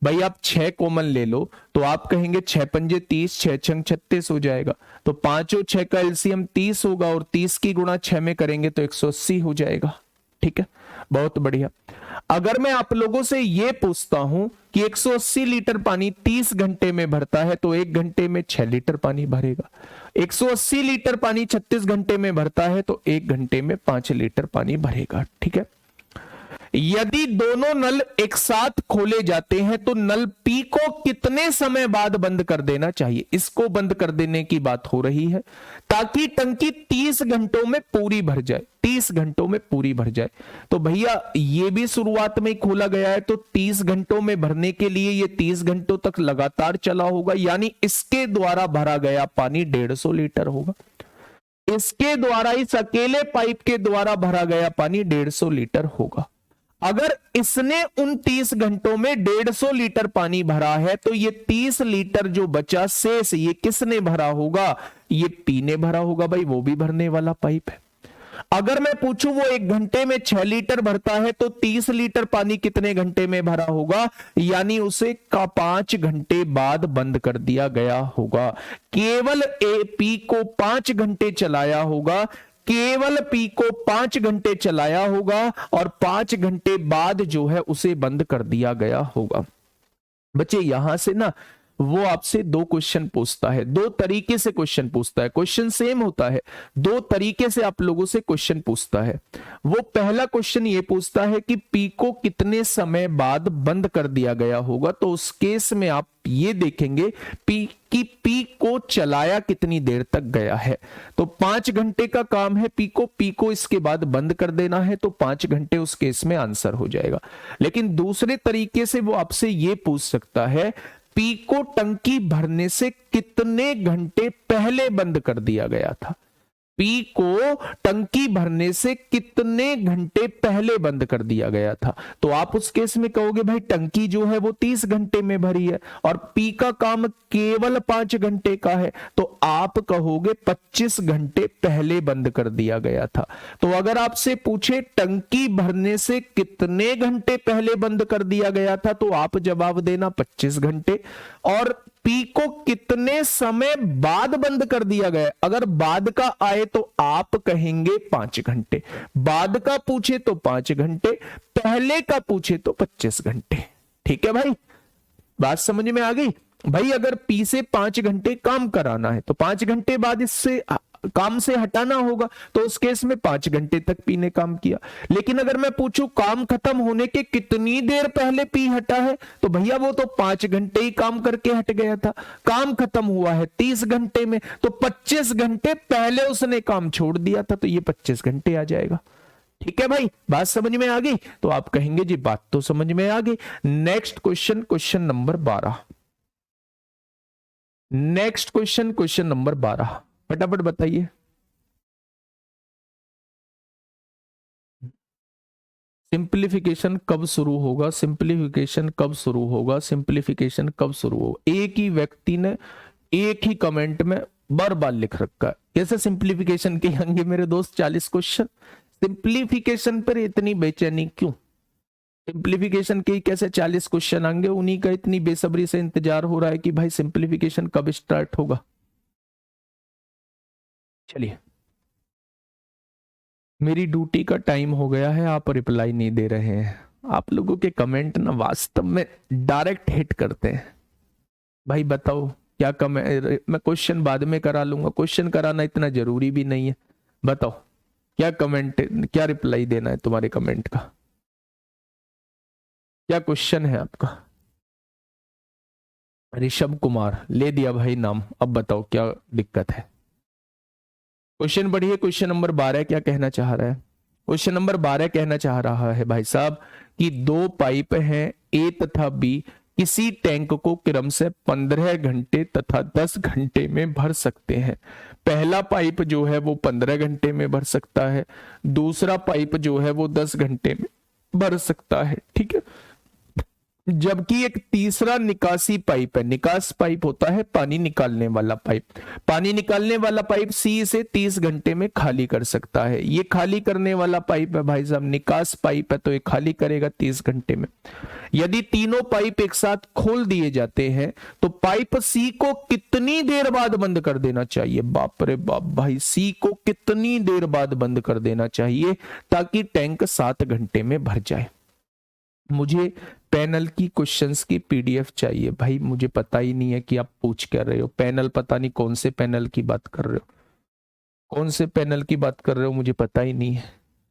Speaker 1: भाई? आप 6 कॉमन ले लो तो आप कहेंगे 6 पंजे 30, 6 छंग 36 हो जाएगा। तो 5 और 6 का एलसीएम 30 होगा और 30 की गुणा 6 में करेंगे तो 180 हो जाएगा। ठीक है, बहुत बढ़िया। अगर मैं आप लोगों से यह पूछता हूं कि 180 लीटर पानी 30 घंटे में भरता है, तो 1 घंटे में 6 लीटर पानी भरेगा। 180 लीटर पानी 36 घंटे में भरता है, तो 1 घंटे में 5 लीटर पानी भरेगा। ठीक है, यदि दोनों नल एक साथ खोले जाते हैं तो नल पी को कितने समय बाद बंद कर देना चाहिए? इसको बंद कर देने की बात हो रही है ताकि टंकी 30 घंटों में पूरी भर जाए। 30 घंटों में पूरी भर जाए। तो भैया ये भी शुरुआत में खोला गया है, तो 30 घंटों में भरने के लिए ये 30 घंटों तक लगातार चला होगा, यानी इसके द्वारा भरा गया पानी 150 लीटर होगा। इसके द्वारा, इस अकेले पाइप के द्वारा भरा गया पानी 150 लीटर होगा। अगर इसने उन 30 घंटों में 150 लीटर पानी भरा है, तो ये 30 लीटर जो बचा शेष, ये किसने भरा होगा? ये पी ने भरा होगा। भाई वो भी भरने वाला पाइप है। अगर मैं पूछूं वो 1 घंटे में 6 लीटर भरता है, तो 30 लीटर पानी कितने घंटे में भरा होगा? यानी उसे का 5 घंटे बाद बंद कर दिया गया होगा। केवल एपी को 5 घंटे चलाया होगा, केवल पी को 5 घंटे चलाया होगा और 5 घंटे बाद जो है उसे बंद कर दिया गया होगा। बच्चे यहां से ना वो आपसे दो क्वेश्चन पूछता है, दो तरीके से क्वेश्चन पूछता है, क्वेश्चन सेम होता है, दो तरीके से आप लोगों से क्वेश्चन पूछता है। वो पहला क्वेश्चन ये पूछता है कि पी को कितने समय बाद बंद कर दिया गया होगा, तो उस केस में आप ये देखेंगे पी को चलाया कितनी देर तक गया है। तो 5 घंटे का काम है पी को इसके बाद बंद कर देना है, तो 5 घंटे उस केस में आंसर हो जाएगा। लेकिन दूसरे तरीके से वो आपसे ये पूछ सकता है पी को टंकी भरने से कितने घंटे पहले बंद कर दिया गया था, पी को टंकी भरने से कितने घंटे पहले बंद कर दिया गया था। तो आप उस केस में कहोगे भाई टंकी जो है वो 30 घंटे में भरी है और पी का काम केवल 5 घंटे का है, तो आप कहोगे 25 घंटे पहले बंद कर दिया गया था। तो अगर आपसे पूछे टंकी भरने से कितने घंटे पहले बंद कर दिया गया था, तो आप जवाब देना 25 घंटे। और पी को कितने समय बाद बंद कर दिया गया, अगर बाद का आए तो आप कहेंगे 5 घंटे, बाद का पूछे तो 5 घंटे, पहले का पूछे तो 25 घंटे। ठीक है भाई, बात समझ में आ गई। भाई अगर पी से 5 घंटे काम कराना है तो 5 घंटे बाद इससे काम से हटाना होगा, तो उस केस में 5 घंटे तक पी ने काम किया। लेकिन अगर मैं पूछूं काम खत्म होने के कितनी देर पहले पी हटा है, तो भैया वो तो 5 घंटे ही काम करके हट गया था, काम खत्म हुआ है 30 घंटे में, तो 25 घंटे पहले उसने काम छोड़ दिया था, तो ये 25 घंटे आ जाएगा। ठीक है भाई, बात समझ में आ गई। तो आप कहेंगे जी बात तो समझ में आ गई। Next question, question number 12। Next question, question number 12, फटाफट बताइए। सिंप्लीफिकेशन कब शुरू होगा, सिंप्लीफिकेशन कब शुरू होगा, सिंप्लीफिकेशन कब शुरू होगा। एक ही व्यक्ति ने एक ही कमेंट में बार बार लिख रखा है। कैसे सिंप्लीफिकेशन के आएंगे मेरे दोस्त 40 क्वेश्चन, सिंप्लीफिकेशन पर इतनी बेचैनी क्यों, सिंप्लीफिकेशन के कैसे 40 क्वेश्चन आएंगे, उन्हीं का इतनी बेसब्री से इंतजार हो रहा है कि भाई सिंप्लीफिकेशन कब स्टार्ट होगा। चलिए, मेरी ड्यूटी का टाइम हो गया है, आप रिप्लाई नहीं दे रहे हैं। आप लोगों के कमेंट ना वास्तव में डायरेक्ट हिट करते हैं। भाई बताओ क्या कमेंट, मैं क्वेश्चन बाद में करा लूंगा, क्वेश्चन कराना इतना जरूरी भी नहीं है। बताओ क्या कमेंट, क्या रिप्लाई देना है तुम्हारे कमेंट का, क्या क्वेश्चन है आपका। ऋषभ कुमार ले दिया भाई नाम, अब बताओ क्या दिक्कत है। क्वेश्चन बढ़िए, क्वेश्चन नंबर 12 क्या कहना चाह रहा है। क्वेश्चन नंबर 12 कहना चाह रहा है भाई साहब कि दो पाइप हैं ए तथा बी, किसी टैंक को क्रम से 15 घंटे तथा 10 घंटे में भर सकते हैं। पहला पाइप जो है वो 15 घंटे में भर सकता है, दूसरा पाइप जो है वो 10 घंटे में भर सकता है। ठीक है, जबकि एक तीसरा निकासी पाइप है, निकास पाइप होता है पानी निकालने वाला पाइप, पानी निकालने वाला पाइप सी से 30 घंटे में खाली कर सकता है। ये खाली करने वाला पाइप है भाई साहब, निकास पाइप है, तो ये खाली करेगा 30 घंटे में। यदि तीनों पाइप एक साथ खोल दिए जाते हैं तो पाइप सी को कितनी देर बाद बंद कर देना चाहिए। बाप रे बाप भाई, सी को कितनी देर बाद बंद कर देना चाहिए ताकि टैंक 7 घंटे में भर जाए। मुझे पैनल की क्वेश्चंस की पीडीएफ चाहिए भाई, मुझे पता ही नहीं है कि आप पूछ क्या रहे हो। पैनल पता नहीं कौन से पैनल की बात कर रहे हो, कौन से पैनल की बात कर रहे हो मुझे पता ही नहीं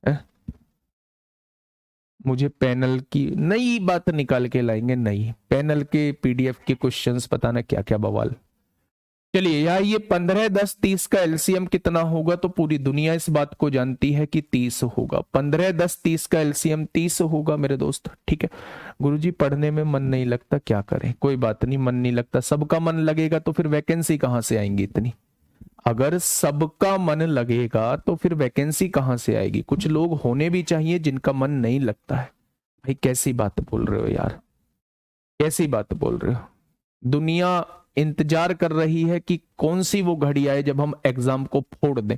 Speaker 1: है। मुझे पैनल की नई बात निकाल के लाएंगे, नई पैनल के पीडीएफ के क्वेश्चंस पता ना क्या क्या बवाल। चलिए यहाँ ये 15, 10, 30 का एलसीएम कितना होगा, तो पूरी दुनिया इस बात को जानती है कि 30 होगा। 15, 10, 30 का एलसीएम 30 होगा मेरे दोस्त। ठीक है, गुरुजी पढ़ने में मन नहीं लगता, क्या करें, कोई बात नहीं, मन नहीं लगता, सबका मन लगेगा तो फिर वैकेंसी कहां से आएंगी इतनी। अगर सबका मन लगेगा तो फिर वैकेंसी कहां से आएगी। कुछ लोग होने भी चाहिए जिनका मन नहीं लगता है। भाई कैसी बात बोल रहे हो यार, कैसी बात बोल रहे हो। दुनिया इंतजार कर रही है कि कौन सी वो घड़ी आए जब हम एग्जाम को फोड़ दें।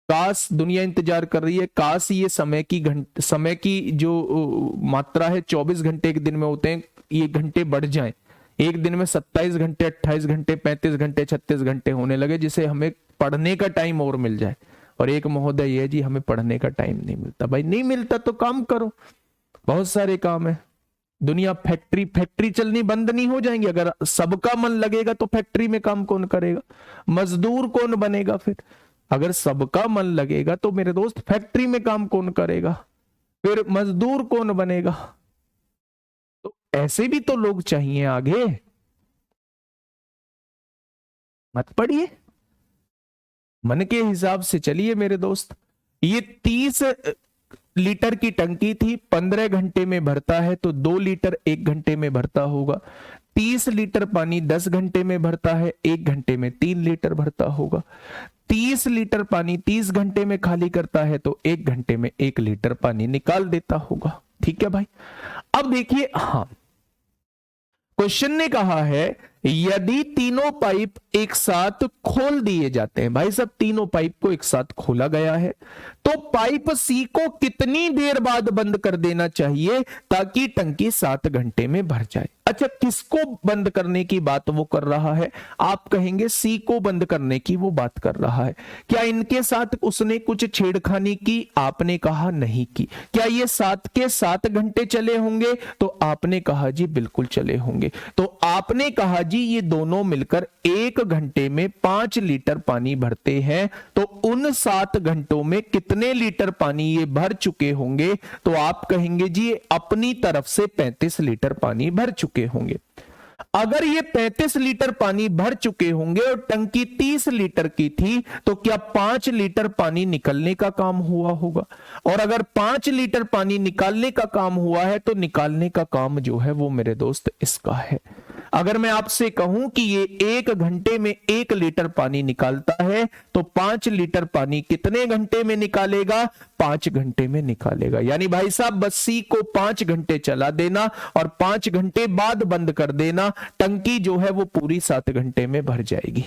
Speaker 1: काश दुनिया इंतजार कर रही है, काश ये समय की जो मात्रा है 24 घंटे एक दिन में होते हैं, ये घंटे बढ़ जाएं, एक दिन में 27 घंटे, 28 घंटे, 35 घंटे, 36 घंटे होने लगे, जिसे हमें पढ़ने का टाइम और मिल जाए और एक महोदय ये जी हमें पढ़ने का टाइम नहीं मिलता। भाई नहीं मिलता तो काम करो, बहुत सारे काम है। दुनिया फैक्ट्री चलनी बंद नहीं हो जाएंगी। अगर सबका मन लगेगा तो फैक्ट्री में काम कौन करेगा, मजदूर कौन बनेगा फिर? अगर सबका मन लगेगा तो मेरे दोस्त फैक्ट्री में काम कौन करेगा, फिर मजदूर कौन बनेगा? तो ऐसे भी तो लोग चाहिए आगे। मत पढ़िए, मन के हिसाब से चलिए मेरे दोस्त। ये 30 लीटर की टंकी थी, 15 घंटे में भरता है तो 2 लीटर 1 घंटे में भरता होगा। 30 लीटर पानी 10 घंटे में भरता है, 1 घंटे में 3 लीटर भरता होगा। 30 लीटर पानी 30 घंटे में खाली करता है तो 1 घंटे में 1 लीटर पानी निकाल देता होगा। ठीक है भाई। अब देखिए, हाँ, क्वेश्चन ने कहा है यदि तीनों पाइप एक साथ खोल दिए जाते हैं, भाई साहब तीनों पाइप को एक साथ खोला गया है, तो पाइप सी को कितनी देर बाद बंद कर देना चाहिए ताकि टंकी 7 घंटे में भर जाए? अच्छा, किसको बंद करने की बात वो कर रहा है? आप कहेंगे सी को बंद करने की वो बात कर रहा है। क्या इनके साथ उसने कुछ छेड़खानी की? आपने कहा नहीं की। क्या ये 7 के 7 घंटे चले होंगे? तो आपने कहा जी बिल्कुल चले होंगे। तो आपने कहा जी ये दोनों मिलकर 1 घंटे में 5 लीटर पानी भरते हैं, तो उन 7 घंटों में कितने लीटर पानी ये भर चुके होंगे? तो आप कहेंगे जी ये अपनी तरफ से 35 लीटर पानी भर चुके होंगे। अगर ये 35 लीटर पानी भर चुके होंगे और टंकी 30 लीटर की थी, तो क्या 5 लीटर पानी निकलने का काम हुआ होगा? और अगर 5 लीटर पानी निकालने का काम हुआ है तो निकालने का काम जो है वो मेरे दोस्त इसका है। अगर मैं आपसे कहूं कि ये 1 घंटे में 1 लीटर पानी निकालता है, तो 5 लीटर पानी कितने घंटे में निकालेगा? 5 घंटे में निकालेगा। यानी भाई साहब बस सी को 5 घंटे चला देना और 5 घंटे बाद बंद कर देना, टंकी जो है वो पूरी 7 घंटे में भर जाएगी।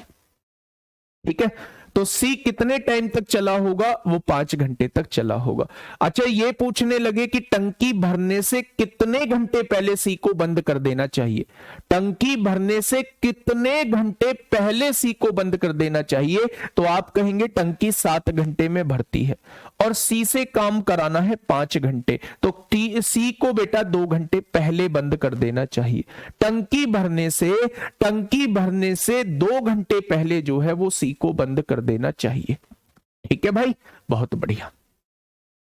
Speaker 1: ठीक है, तो सी कितने टाइम तक चला होगा? वो 5 घंटे तक चला होगा। अच्छा, ये पूछने लगे कि टंकी भरने से कितने घंटे पहले सी को बंद कर देना चाहिए? टंकी भरने से कितने घंटे पहले सी को बंद कर देना चाहिए? तो आप कहेंगे टंकी 7 घंटे में भरती है और सी से काम कराना है 5 घंटे, तो सी को बेटा 2 घंटे पहले बंद कर देना चाहिए। टंकी भरने से 2 घंटे पहले जो है वो सी को बंद कर देना चाहिए। ठीक है भाई, बहुत बढ़िया।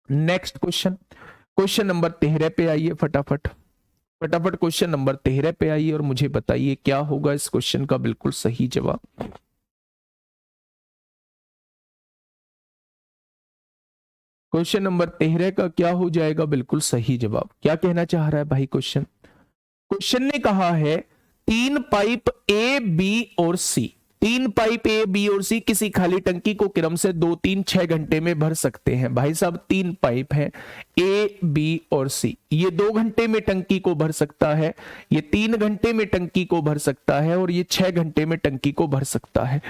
Speaker 1: नेक्स्ट क्वेश्चन नंबर 13 पे आइए। फटाफट क्वेश्चन नंबर 13 पे आइए और मुझे बताइए क्या होगा इस क्वेश्चन का बिल्कुल सही जवाब। क्वेश्चन नंबर 13 का क्या हो जाएगा बिल्कुल सही जवाब? क्या कहना चाह रहा है भाई क्वेश्चन ने कहा है 3 पाइप ए, बी और सी, 3 पाइप ए, बी और सी किसी खाली टंकी को क्रम से 2, 3, 6 घंटे में भर सकते हैं। भाई साहब 3 पाइप हैं ए, बी और सी, ये 2 घंटे में टंकी को भर सकता है, ये 3 घंटे में टंकी को भर सकता है और ये 6 घंटे में टंकी को भर सकता है।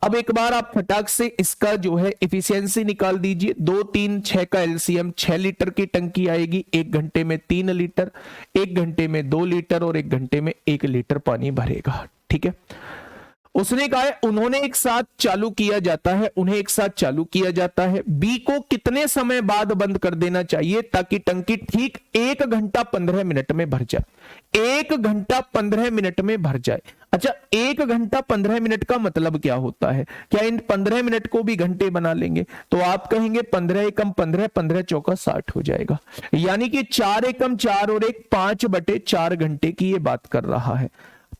Speaker 1: अब एक बार आप फटाक से इसका जो है इफिशियंसी निकाल दीजिए। 2, 3, 6 का एलसीएम 6 लीटर की टंकी आएगी। 1 घंटे में 3 लीटर, 1 घंटे में 2 लीटर और 1 घंटे में 1 लीटर पानी भरेगा। ठीक है, उसने कहा है उन्हें एक साथ चालू किया जाता है। बी को कितने समय बाद बंद कर देना चाहिए ताकि टंकी ठीक 1 घंटा 15 मिनट में भर जाए? 1 घंटा 15 मिनट में भर जाए। अच्छा, 1 घंटा 15 मिनट का मतलब क्या होता है? क्या इन 15 मिनट को भी घंटे बना लेंगे? तो आप कहेंगे 15 एकम 15, 15 चौका 60 हो जाएगा। यानी कि 4 एकम 4 और 1 5/4 घंटे की ये बात कर रहा है।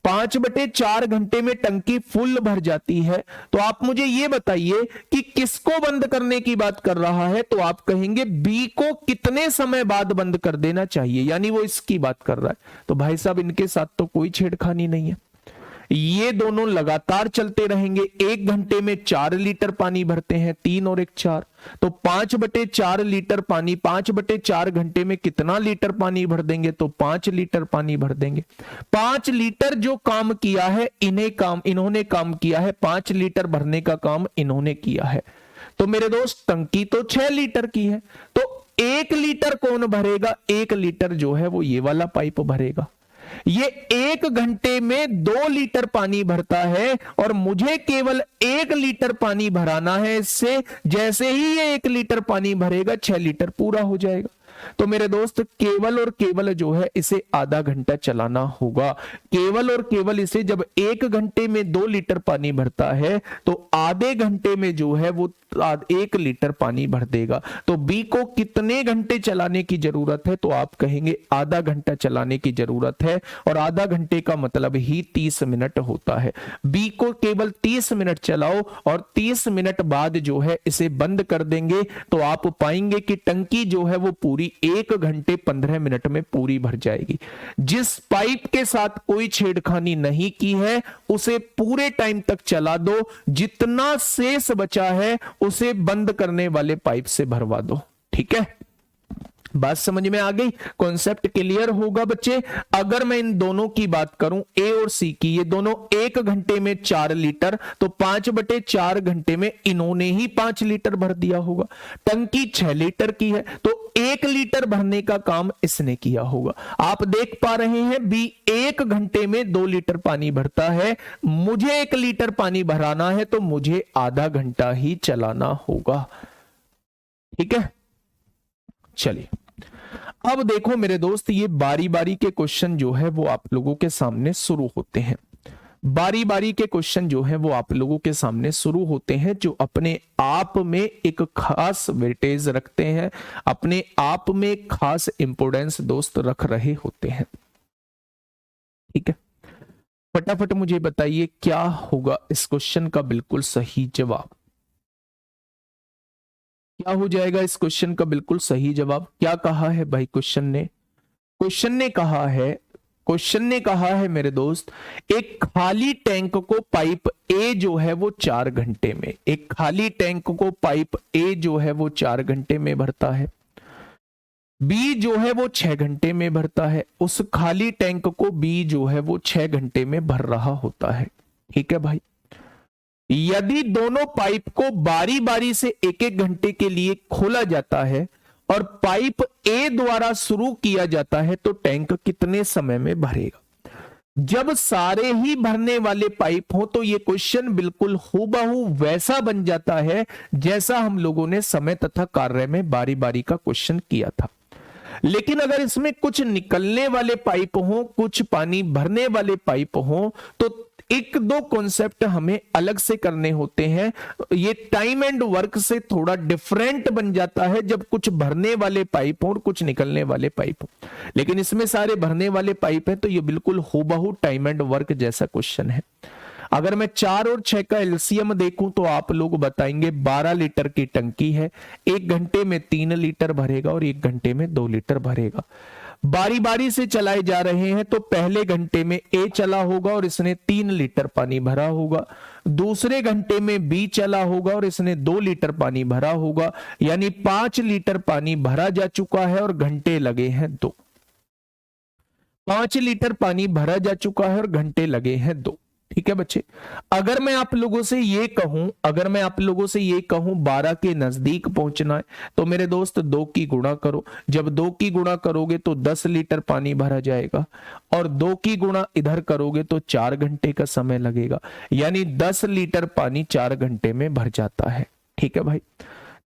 Speaker 1: 5/4 घंटे में टंकी फुल भर जाती है। तो आप मुझे ये बताइए कि किसको बंद करने की बात कर रहा है? तो आप कहेंगे बी को कितने समय बाद बंद कर देना चाहिए, यानी वो इसकी बात कर रहा है। तो भाई साहब इनके साथ तो कोई छेड़खानी नहीं है, ये दोनों लगातार चलते रहेंगे। 1 घंटे में 4 लीटर पानी भरते हैं, 3 और 1 4, तो 5/4 लीटर पानी 5/4 घंटे में कितना लीटर पानी भर देंगे? तो 5 लीटर पानी भर देंगे। 5 लीटर जो काम किया है इन्होंने काम किया है, 5 लीटर भरने का काम इन्होंने किया है। तो मेरे दोस्त टंकी तो 6 लीटर की है, तो 1 लीटर कौन भरेगा? 1 लीटर जो है वो ये वाला पाइप भरेगा। ये 1 घंटे में 2 लीटर पानी भरता है और मुझे केवल 1 लीटर पानी भराना है इससे। जैसे ही ये 1 लीटर पानी भरेगा 6 लीटर पूरा हो जाएगा। तो मेरे दोस्त केवल और केवल जो है इसे आधा घंटा चलाना होगा। केवल और केवल इसे जब 1 घंटे में 2 लीटर पानी भरता है तो आधे घंटे में जो है वो 1 लीटर पानी भर देगा। तो बी को कितने घंटे चलाने की जरूरत है? तो आप कहेंगे आधा घंटा चलाने की जरूरत है, और आधा घंटे का मतलब ही 30 मिनट होता है। बी को केवल 30 मिनट चलाओ और 30 मिनट बाद जो है इसे बंद कर देंगे तो आप पाएंगे कि टंकी जो है वो पूरी 1 घंटे 15 मिनट में पूरी भर जाएगी। जिस पाइप के साथ कोई छेड़खानी नहीं की है उसे पूरे टाइम तक चला दो, जितना शेष बचा है उसे बंद करने वाले पाइप से भरवा दो। ठीक है, बात समझ में आ गई? कॉन्सेप्ट क्लियर होगा बच्चे। अगर मैं इन दोनों की बात करूं, ए और सी की, ये दोनों 1 घंटे में 4 लीटर, तो 5/4 घंटे में इन्होंने ही 5 लीटर भर दिया होगा। टंकी 6 लीटर की है तो 1 लीटर भरने का काम इसने किया होगा। आप देख पा रहे हैं बी 1 घंटे में 2 लीटर पानी भरता है, मुझे 1 लीटर पानी भराना है तो मुझे आधा घंटा ही चलाना होगा। ठीक है, चलिए अब देखो मेरे दोस्त, ये बारी बारी के क्वेश्चन जो है वो आप लोगों के सामने शुरू होते हैं। बारी बारी के क्वेश्चन जो है वो आप लोगों के सामने शुरू होते हैं, जो अपने आप में एक खास वेटेज रखते हैं, अपने आप में खास इंपोर्टेंस दोस्त रख रहे होते हैं। ठीक है, फटाफट मुझे बताइए क्या होगा इस क्वेश्चन का बिल्कुल सही जवाब? क्या हो जाएगा इस क्वेश्चन का बिल्कुल सही जवाब? क्या कहा है भाई क्वेश्चन ने? क्वेश्चन ने कहा है मेरे दोस्त, एक खाली टैंक को पाइप ए जो है वो 4 घंटे में, एक खाली टैंक को पाइप ए जो है वो 4 घंटे में भरता है, बी जो है वो 6 घंटे में भरता है। उस खाली टैंक को बी जो है वो 6 घंटे में भर रहा होता है। ठीक है भाई, यदि दोनों पाइप को बारी बारी से 1-1 घंटे के लिए खोला जाता है और पाइप ए द्वारा शुरू किया जाता है तो टैंक कितने समय में भरेगा? जब सारे ही भरने वाले पाइप हो तो यह क्वेश्चन बिल्कुल हूबहू वैसा बन जाता है जैसा हम लोगों ने समय तथा कार्य में बारी बारी का क्वेश्चन किया था। लेकिन अगर इसमें कुछ निकलने वाले पाइप हो, कुछ पानी भरने वाले पाइप हो, तो 1-2 कॉन्सेप्ट हमें अलग से करने होते हैं। ये टाइम एंड वर्क से थोड़ा डिफरेंट बन जाता है जब कुछ भरने वाले पाइप हो और कुछ निकलने वाले पाइप हो। लेकिन इसमें सारे भरने वाले पाइप हैं तो ये बिल्कुल हूबहू टाइम एंड वर्क जैसा क्वेश्चन है। अगर मैं 4 और 6 का एलसीएम देखूं तो आप लोग बताएंगे 12 लीटर की टंकी है, 1 घंटे में 3 लीटर भरेगा और 1 घंटे में 2 लीटर भरेगा। बारी बारी से चलाए जा रहे हैं तो पहले घंटे में ए चला होगा और इसने 3 लीटर पानी भरा होगा, दूसरे घंटे में बी चला होगा और इसने 2 लीटर पानी भरा होगा, यानी 5 लीटर पानी भरा जा चुका है और घंटे लगे हैं 2। 5 लीटर पानी भरा जा चुका है और घंटे लगे हैं 2। ठीक है बच्चे, अगर मैं आप लोगों से ये कहूं 12 के नजदीक पहुंचना है तो मेरे दोस्त 2 की गुणा करो। जब 2 की गुणा करोगे तो 10 लीटर पानी भरा जाएगा और 2 की गुणा इधर करोगे तो 4 घंटे का समय लगेगा, यानी 10 लीटर पानी 4 घंटे में भर जाता है। ठीक है भाई,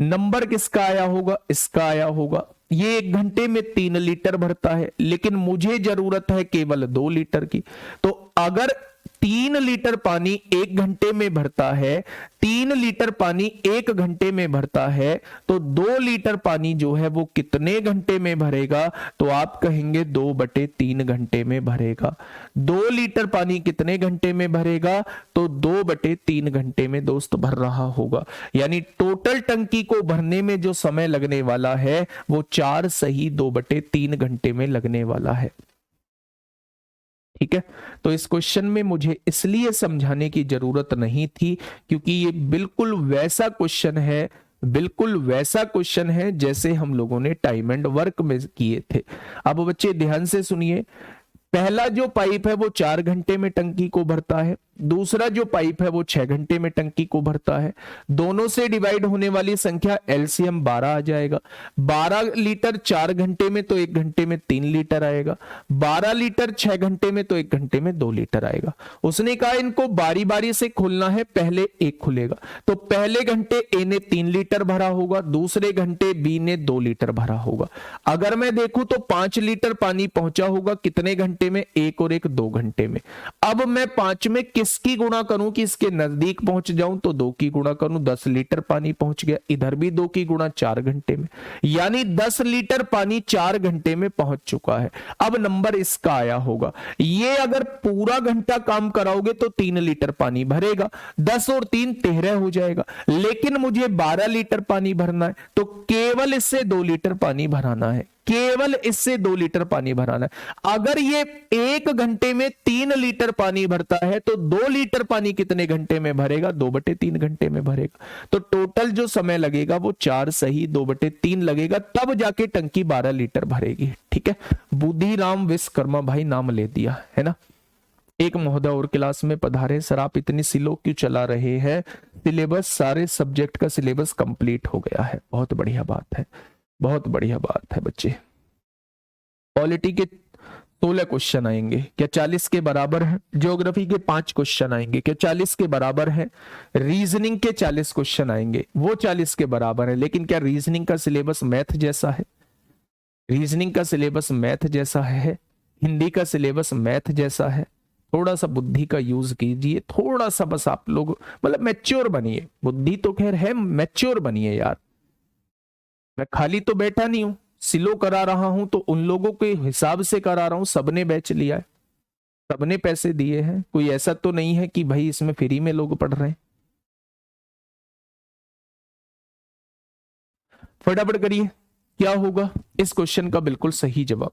Speaker 1: नंबर किसका आया होगा? इसका आया होगा। ये 1 घंटे में 3 लीटर भरता है लेकिन मुझे जरूरत है केवल 2 लीटर की। तो अगर 3 लीटर पानी 1 घंटे में भरता है, 3 लीटर पानी 1 घंटे में भरता है तो 2 लीटर पानी जो है वो कितने घंटे में भरेगा? तो आप कहेंगे 2/3 घंटे में भरेगा। 2 लीटर पानी कितने घंटे में भरेगा? तो 2/3 घंटे में दोस्त भर रहा होगा, यानी टोटल टंकी को भरने में जो समय लगने वाला है वो 4 सही 2/3 घंटे में लगने वाला है। ठीक है, तो इस क्वेश्चन में मुझे इसलिए समझाने की जरूरत नहीं थी क्योंकि ये बिल्कुल वैसा क्वेश्चन है जैसे हम लोगों ने टाइम एंड वर्क में किए थे। अब बच्चे ध्यान से सुनिए, पहला जो पाइप है वो 4 घंटे में टंकी को भरता है, दूसरा जो पाइप है वो 6 घंटे में टंकी को भरता है। दोनों से डिवाइड होने वाली संख्या एलसीएम 12 आ जाएगा। 12 लीटर 4 घंटे में तो 1 घंटे में 3 लीटर आएगा। 12 लीटर 6 घंटे में तो 1 घंटे में 2 लीटर आएगा। उसने कहा इनको बारी बारी से खोलना है, पहले एक खुलेगा तो पहले घंटे ए ने 3 लीटर भरा होगा, दूसरे घंटे बी ने 2 लीटर भरा होगा। अगर मैं देखूं तो 5 लीटर पानी पहुंचा होगा कितने घंटे में, 1 और 1 2 घंटे में। अब मैं 5 में किसकी गुणा करूं कि इसके नजदीक पहुंच जाऊं, तो 2 की गुणा करूं, 10 लीटर पानी पहुंच गया। इधर भी 2 की गुणा 4 घंटे में, यानी 10 लीटर पानी 4 घंटे में पहुंच चुका है। अब नंबर इसका आया होगा। ये अगर पूरा घंटा काम कराओगे तो 3 लीटर पानी भरेगा, 10 और 3 13 हो जाएगा। लेकिन मुझे 12 लीटर पानी भरना है तो केवल इससे 2 लीटर पानी भराना है, केवल इससे 2 लीटर पानी भराना है। अगर ये 1 घंटे में 3 लीटर पानी भरता है तो 2 लीटर पानी कितने घंटे में भरेगा, 2/3 घंटे में भरेगा। तो टोटल जो समय लगेगा वो 4 सही 2/3 लगेगा, तब जाके टंकी 12 लीटर भरेगी। ठीक है, बुद्धिराम विश्वकर्मा भाई नाम ले दिया है ना। एक महोदय और क्लास में पधारे, सर आप इतनी स्लो क्यों चला रहे हैं, सिलेबस सारे सब्जेक्ट का सिलेबस कंप्लीट हो गया है। बहुत बढ़िया बात है, बहुत बढ़िया बात है बच्चे। पॉलिटी के 16 क्वेश्चन आएंगे, क्या 40 के बराबर है? ज्योग्राफी के 5 क्वेश्चन आएंगे, क्या 40 के बराबर है? रीजनिंग के 40 क्वेश्चन आएंगे, वो 40 के बराबर है। लेकिन क्या रीजनिंग का सिलेबस मैथ जैसा है? रीजनिंग का सिलेबस मैथ जैसा है, हिंदी का सिलेबस मैथ जैसा है। थोड़ा सा बुद्धि का यूज कीजिए, थोड़ा सा बस आप लोग मतलब मैच्योर बनिए। बुद्धि तो खैर है, मैच्योर बनिए यार। मैं खाली तो बैठा नहीं हूं, सिलो करा रहा हूं तो उन लोगों के हिसाब से करा रहा हूं। सबने बैच लिया है, सबने पैसे दिए हैं, कोई ऐसा तो नहीं है कि भाई इसमें फ्री में लोग पढ़ रहे हैं। फटाफट करिए, क्या होगा इस क्वेश्चन का बिल्कुल सही जवाब?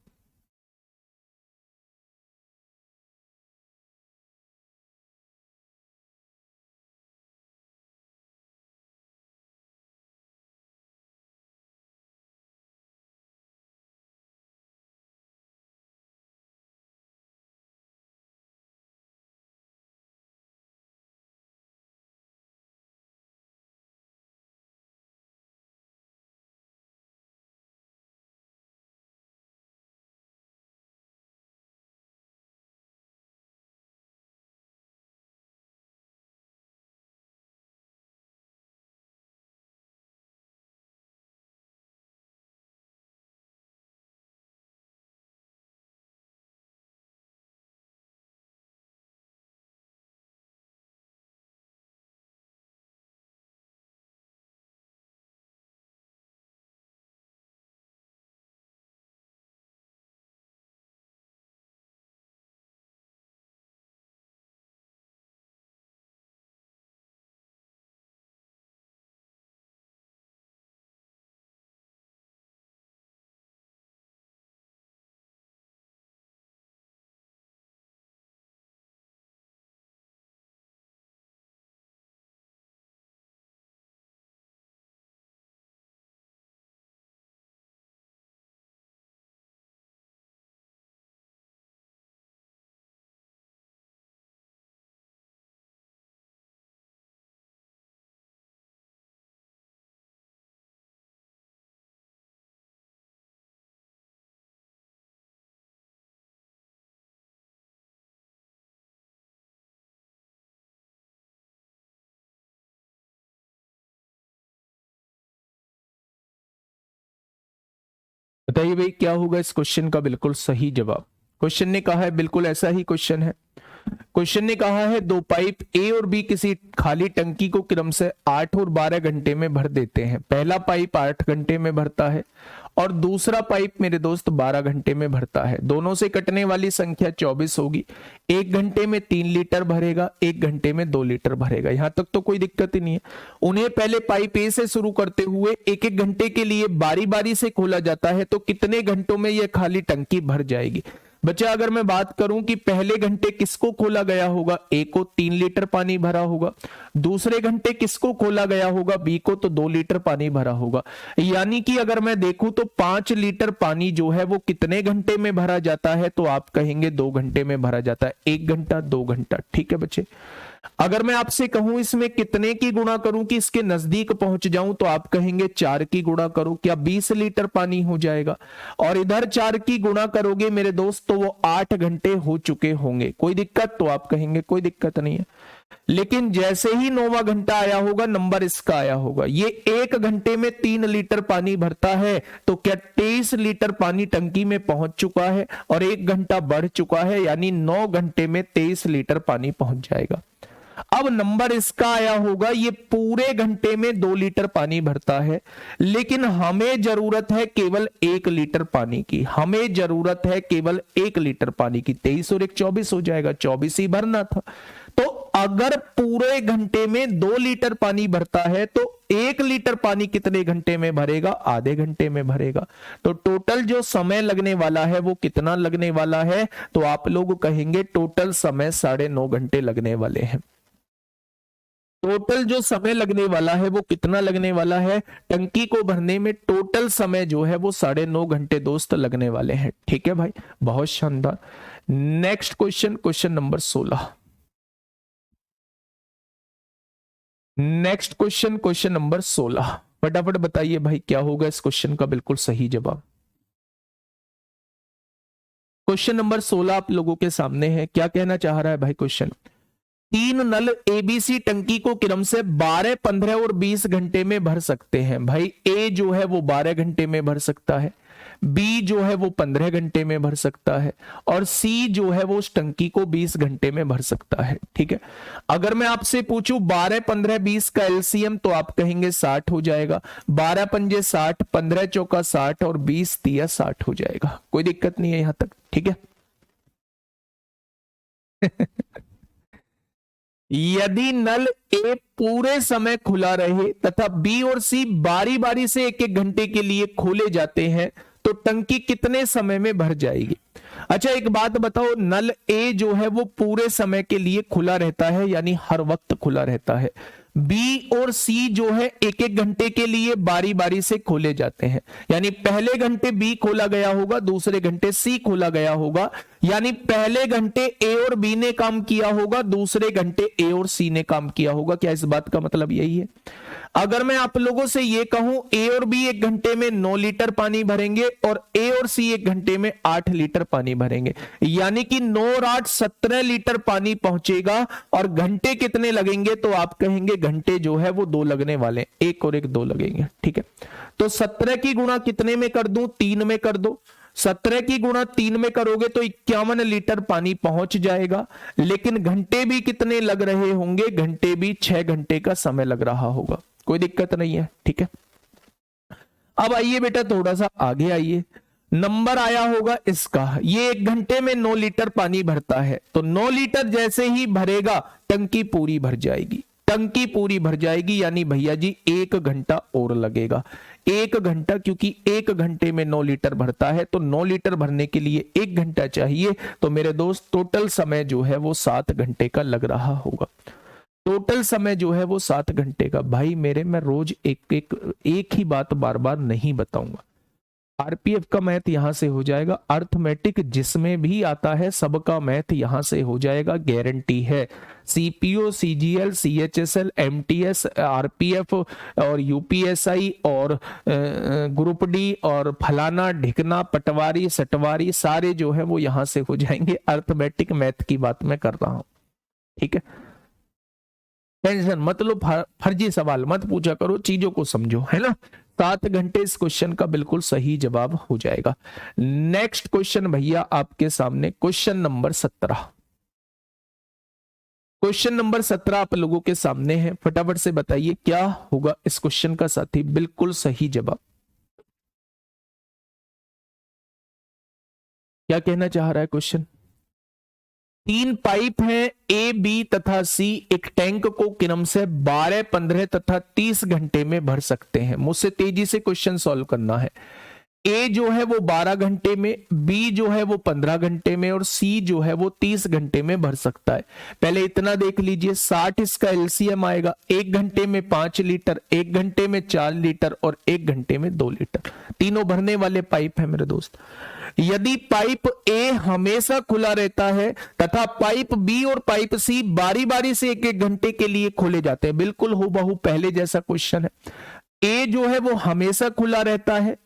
Speaker 1: बताइए भाई क्या होगा इस क्वेश्चन का बिल्कुल सही जवाब? क्वेश्चन ने कहा है, बिल्कुल ऐसा ही क्वेश्चन है। क्वेश्चन ने कहा है 2 पाइप ए और बी किसी खाली टंकी को क्रम से 8 और 12 घंटे में भर देते हैं। पहला पाइप 8 घंटे में भरता है और दूसरा पाइप मेरे दोस्त 12 घंटे में भरता है। दोनों से कटने वाली संख्या 24 होगी। 1 घंटे में 3 लीटर भरेगा, 1 घंटे में 2 लीटर भरेगा। यहां तक तो कोई दिक्कत ही नहीं है। उन्हें पहले पाइप ए से शुरू करते हुए 1-1 घंटे के लिए बारी बारी से खोला जाता है, तो कितने घंटों में यह खाली टंकी भर जाएगी? बच्चा अगर मैं बात करूं कि पहले घंटे किसको खोला गया होगा, ए को 3 लीटर पानी भरा होगा, दूसरे घंटे किसको खोला गया होगा, बी को तो 2 लीटर पानी भरा होगा। यानी कि अगर मैं देखूं तो 5 लीटर पानी जो है वो कितने घंटे में भरा जाता है, तो आप कहेंगे 2 घंटे में भरा जाता है। 1 घंटा 2 घंटा, ठीक है बच्चे। अगर मैं आपसे कहूं इसमें कितने की गुणा करूं कि इसके नजदीक पहुंच जाऊं, तो आप कहेंगे 4 की गुणा करो, क्या 20 लीटर पानी हो जाएगा। और इधर 4 की गुणा करोगे मेरे दोस्त तो वो 8 घंटे हो चुके होंगे। कोई दिक्कत, तो आप कहेंगे कोई दिक्कत नहीं है। लेकिन जैसे ही 9वां घंटा आया होगा, नंबर इसका आया होगा, ये 1 घंटे में 3 लीटर पानी भरता है, तो क्या 23 लीटर पानी टंकी में पहुंच चुका है और 1 घंटा बढ़ चुका है, यानी 9 घंटे में 23 लीटर पानी पहुंच जाएगा। अब नंबर इसका आया होगा, ये पूरे घंटे में 2 लीटर पानी भरता है, लेकिन हमें जरूरत है केवल 1 लीटर पानी की। हमें जरूरत है केवल 1 लीटर पानी की। 23 और 1 24 हो जाएगा, 24 ही भरना था। तो अगर पूरे घंटे में 2 लीटर पानी भरता है तो 1 लीटर पानी कितने घंटे में भरेगा, आधे घंटे में भरेगा। तो टोटल जो समय लगने वाला है वो कितना लगने वाला है, तो आप लोग कहेंगे टोटल समय 9.5 घंटे लगने वाले हैं। टोटल जो समय लगने वाला है वो कितना लगने वाला है, टंकी को भरने में टोटल समय जो है वो 9.5 घंटे दोस्त लगने वाले हैं। ठीक है भाई, बहुत शानदार। Next question, question number 16। Next question, question number 16। फटाफट बताइए भाई क्या होगा इस क्वेश्चन का बिल्कुल सही जवाब। क्वेश्चन नंबर 16 आप लोगों के सामने है। क्या कहना चाह रहा है भाई क्वेश्चन, 3 नल एबीसी टंकी को क्रम से 12, 15 और 20 घंटे में भर सकते हैं। भाई ए जो है वो 12 घंटे में भर सकता है, बी जो है वो 15 घंटे में भर सकता है, और सी जो है वो उस टंकी को 20 घंटे में भर सकता है। ठीक है, अगर मैं आपसे पूछूं 12, 15, 20 का एलसीएम, तो आप कहेंगे 60 हो जाएगा। 12 पंजे 60, 15 चौका 60 और 20 तिया 60 हो जाएगा। कोई दिक्कत नहीं है यहां तक, ठीक है। यदि नल ए पूरे समय खुला रहे तथा बी और सी बारी बारी से 1-1 घंटे के लिए खोले जाते हैं, तो टंकी कितने समय में भर जाएगी। अच्छा एक बात बताओ, नल ए जो है वो पूरे समय के लिए खुला रहता है, यानी हर वक्त खुला रहता है। बी और सी जो है 1-1 घंटे के लिए बारी बारी से खोले जाते हैं, यानी पहले घंटे बी खोला गया होगा, दूसरे घंटे सी खोला गया होगा, यानी पहले घंटे ए और बी ने काम किया होगा, दूसरे घंटे ए और सी ने काम किया होगा। क्या इस बात का मतलब यही है। अगर मैं आप लोगों से यह कहूं ए और बी 1 घंटे में 9 लीटर पानी भरेंगे और ए और सी 1 घंटे में 8 लीटर पानी भरेंगे, यानी कि 9 और 8 17 लीटर पानी पहुंचेगा, और घंटे कितने लगेंगे, तो आप कहेंगे घंटे जो है वो 2 लगने वाले, 1 और 1 2 लगेंगे। ठीक है, तो 17 की गुणा कितने में कर दूं, 3 में कर दो। 17 की गुणा 3 में करोगे तो 51 लीटर पानी पहुंच जाएगा, लेकिन घंटे भी कितने लग रहे होंगे, घंटे भी 6 घंटे का समय लग रहा होगा। कोई दिक्कत नहीं है, ठीक है। अब आइए बेटा थोड़ा सा आगे आइए, नंबर आया होगा इसका, ये 1 घंटे में 9 लीटर पानी भरता है, तो 9 लीटर जैसे ही भरेगा टंकी पूरी भर जाएगी। टंकी पूरी भर जाएगी, यानी भैया जी 1 घंटा और लगेगा। 1 घंटा, क्योंकि 1 घंटे में 9 लीटर भरता है, तो 9 लीटर भरने के लिए 1 घंटा चाहिए। तो मेरे दोस्त टोटल समय जो है वो 7 घंटे का लग रहा होगा। टोटल समय जो है वो 7 घंटे का। भाई मेरे, मैं रोज एक ही बात बार बार नहीं बताऊंगा। आरपीएफ का मैथ यहां से हो जाएगा, अर्थमेटिक जिसमें भी आता है सबका मैथ यहां से हो जाएगा, गारंटी है। CPO, CGL, CHSL, MTS, RPF और यूपीएसआई और ग्रुप डी और फलाना ढिकना पटवारी सटवारी सारे जो है वो यहां से हो जाएंगे। अर्थमेटिक मैथ की बात मैं कर रहा हूं, ठीक है। टेंशन मत लो, फर्जी सवाल मत पूछा करो, चीजों को समझो, है ना। 7 घंटे इस क्वेश्चन का बिल्कुल सही जवाब हो जाएगा। नेक्स्ट क्वेश्चन भैया आपके सामने, क्वेश्चन नंबर 17। क्वेश्चन नंबर 17 आप लोगों के सामने है। फटाफट से बताइए क्या होगा इस क्वेश्चन का साथी बिल्कुल सही जवाब। क्या कहना चाह रहा है क्वेश्चन। 3 पाइप हैं ए, बी तथा सी एक टैंक को क्रम से 12, 15 तथा 30 घंटे में भर सकते हैं। मुझसे तेजी से क्वेश्चन सॉल्व करना है। ए जो है वो 12 घंटे में, बी जो है वो 15 घंटे में, और सी जो है वो 30 घंटे में भर सकता है। पहले इतना देख लीजिए, 60 इसका एलसीएम आएगा, 1 घंटे में 5 लीटर, 1 घंटे में 4 लीटर और 1 घंटे में 2 लीटर। तीनों भरने वाले पाइप है मेरे दोस्त। यदि पाइप ए हमेशा खुला रहता है तथा पाइप बी और पाइप सी बारी बारी से 1-1 घंटे के लिए खोले जाते हैं, बिल्कुल हूबहू पहले जैसा क्वेश्चन है। ए जो है वो हमेशा खुला रहता है,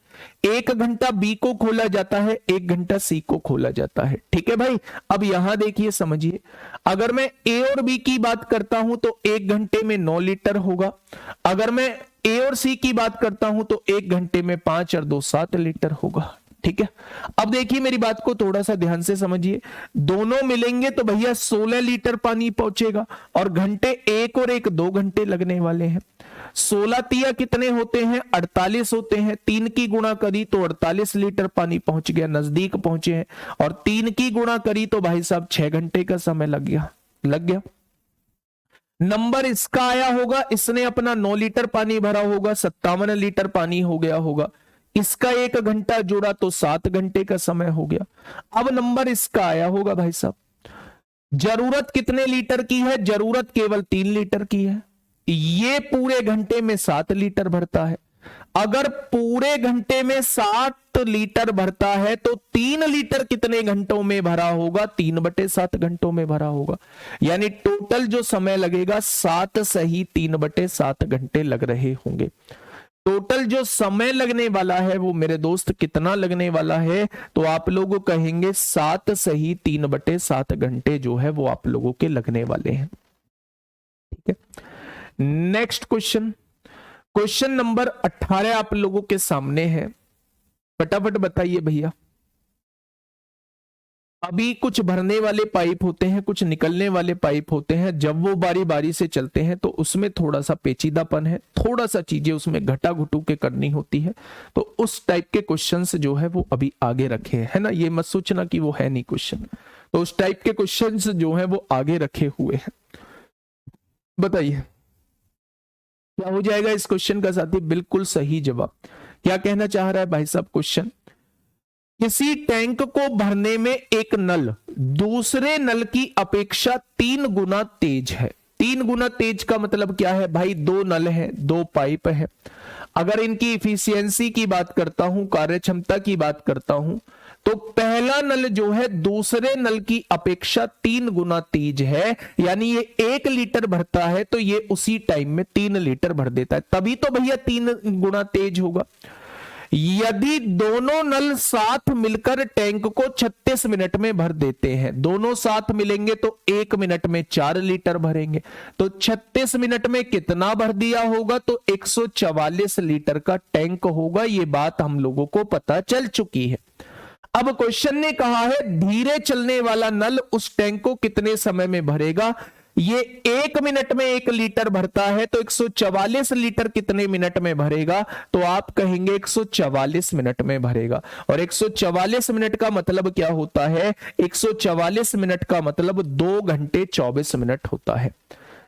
Speaker 1: 1 घंटा बी को खोला जाता है, 1 घंटा सी को खोला जाता है। ठीक है भाई, अब यहां देखिए समझिए, अगर मैं ए और बी की बात करता हूं तो 1 घंटे में 9 लीटर होगा। अगर मैं ए और सी की बात करता हूं तो 1 घंटे में 5 और 2 7 लीटर होगा। ठीक है, अब देखिए मेरी बात को थोड़ा सा ध्यान से समझिए, दोनों मिलेंगे तो भैया 16 लीटर पानी पहुंचेगा, और घंटे 1 और 1 2 घंटे लगने वाले हैं। 16 तिया कितने होते हैं? 48 होते हैं। 3 की गुणा करी तो 48 लीटर पानी पहुंच गया, नजदीक पहुंचे हैं। और 3 की गुणा करी तो भाई साहब 6 घंटे का समय लग गया। नंबर इसका आया होगा, इसने अपना 9 लीटर पानी भरा होगा, 57 लीटर पानी हो गया होगा। इसका 1 घंटा जोड़ा तो 7 घंटे का समय हो गया। अब नंबर इसका आया होगा भाई साहब, जरूरत कितने लीटर की है? जरूरत केवल 3 लीटर की है। ये पूरे घंटे में 7 लीटर भरता है। अगर पूरे घंटे में 7 लीटर भरता है तो 3 लीटर कितने घंटों में भरा होगा? 3/7 घंटों में भरा होगा। यानी टोटल जो समय लगेगा 7 सही 3/7 घंटे लग रहे होंगे। टोटल जो समय लगने वाला है वो मेरे दोस्त कितना लगने वाला है? तो आप लोग कहेंगे 7 सही 3/7 घंटे जो है वो आप लोगों के लगने वाले हैं। ठीक है, नेक्स्ट क्वेश्चन, क्वेश्चन नंबर 18 आप लोगों के सामने है। फटाफट बताइए भैया। अभी कुछ भरने वाले पाइप होते हैं, कुछ निकलने वाले पाइप होते हैं। जब वो बारी बारी से चलते हैं तो उसमें थोड़ा सा पेचीदापन है, थोड़ा सा चीजें उसमें घटा घुटू के करनी होती है। तो उस टाइप के क्वेश्चंस जो है वो अभी आगे रखे है ना, ये मत सोचना कि वो है नहीं क्वेश्चन। तो उस टाइप के क्वेश्चंस जो है वो आगे रखे हुए हैं। बताइए क्या हो जाएगा इस क्वेश्चन का साथी? बिल्कुल सही जवाब। क्या कहना चाह रहा है भाई साहब क्वेश्चन? किसी टैंक को भरने में एक नल दूसरे नल की अपेक्षा 3 गुना तेज है। 3 गुना तेज का मतलब क्या है भाई? 2 नल हैं, 2 पाइप है। अगर इनकी इफिशियंसी की बात करता हूं, कार्यक्षमता की बात करता हूं, तो पहला नल जो है दूसरे नल की अपेक्षा 3 गुना तेज है। यानी ये 1 लीटर भरता है तो ये उसी टाइम में 3 लीटर भर देता है, तभी तो भैया 3 गुना तेज होगा। यदि दोनों नल साथ मिलकर टैंक को 36 मिनट में भर देते हैं, दोनों साथ मिलेंगे तो 1 मिनट में 4 लीटर भरेंगे, तो 36 मिनट में कितना भर दिया होगा? तो 144 लीटर का टैंक होगा। ये बात हम लोगों को पता चल चुकी है। अब क्वेश्चन ने कहा है धीरे चलने वाला नल उस टैंक को कितने समय में भरेगा? ये 1 मिनट में 1 लीटर भरता है तो 144 लीटर कितने मिनट में भरेगा? तो आप कहेंगे 144 मिनट में भरेगा। और 144 मिनट का मतलब क्या होता है? 144 मिनट का मतलब 2 घंटे 24 मिनट होता है।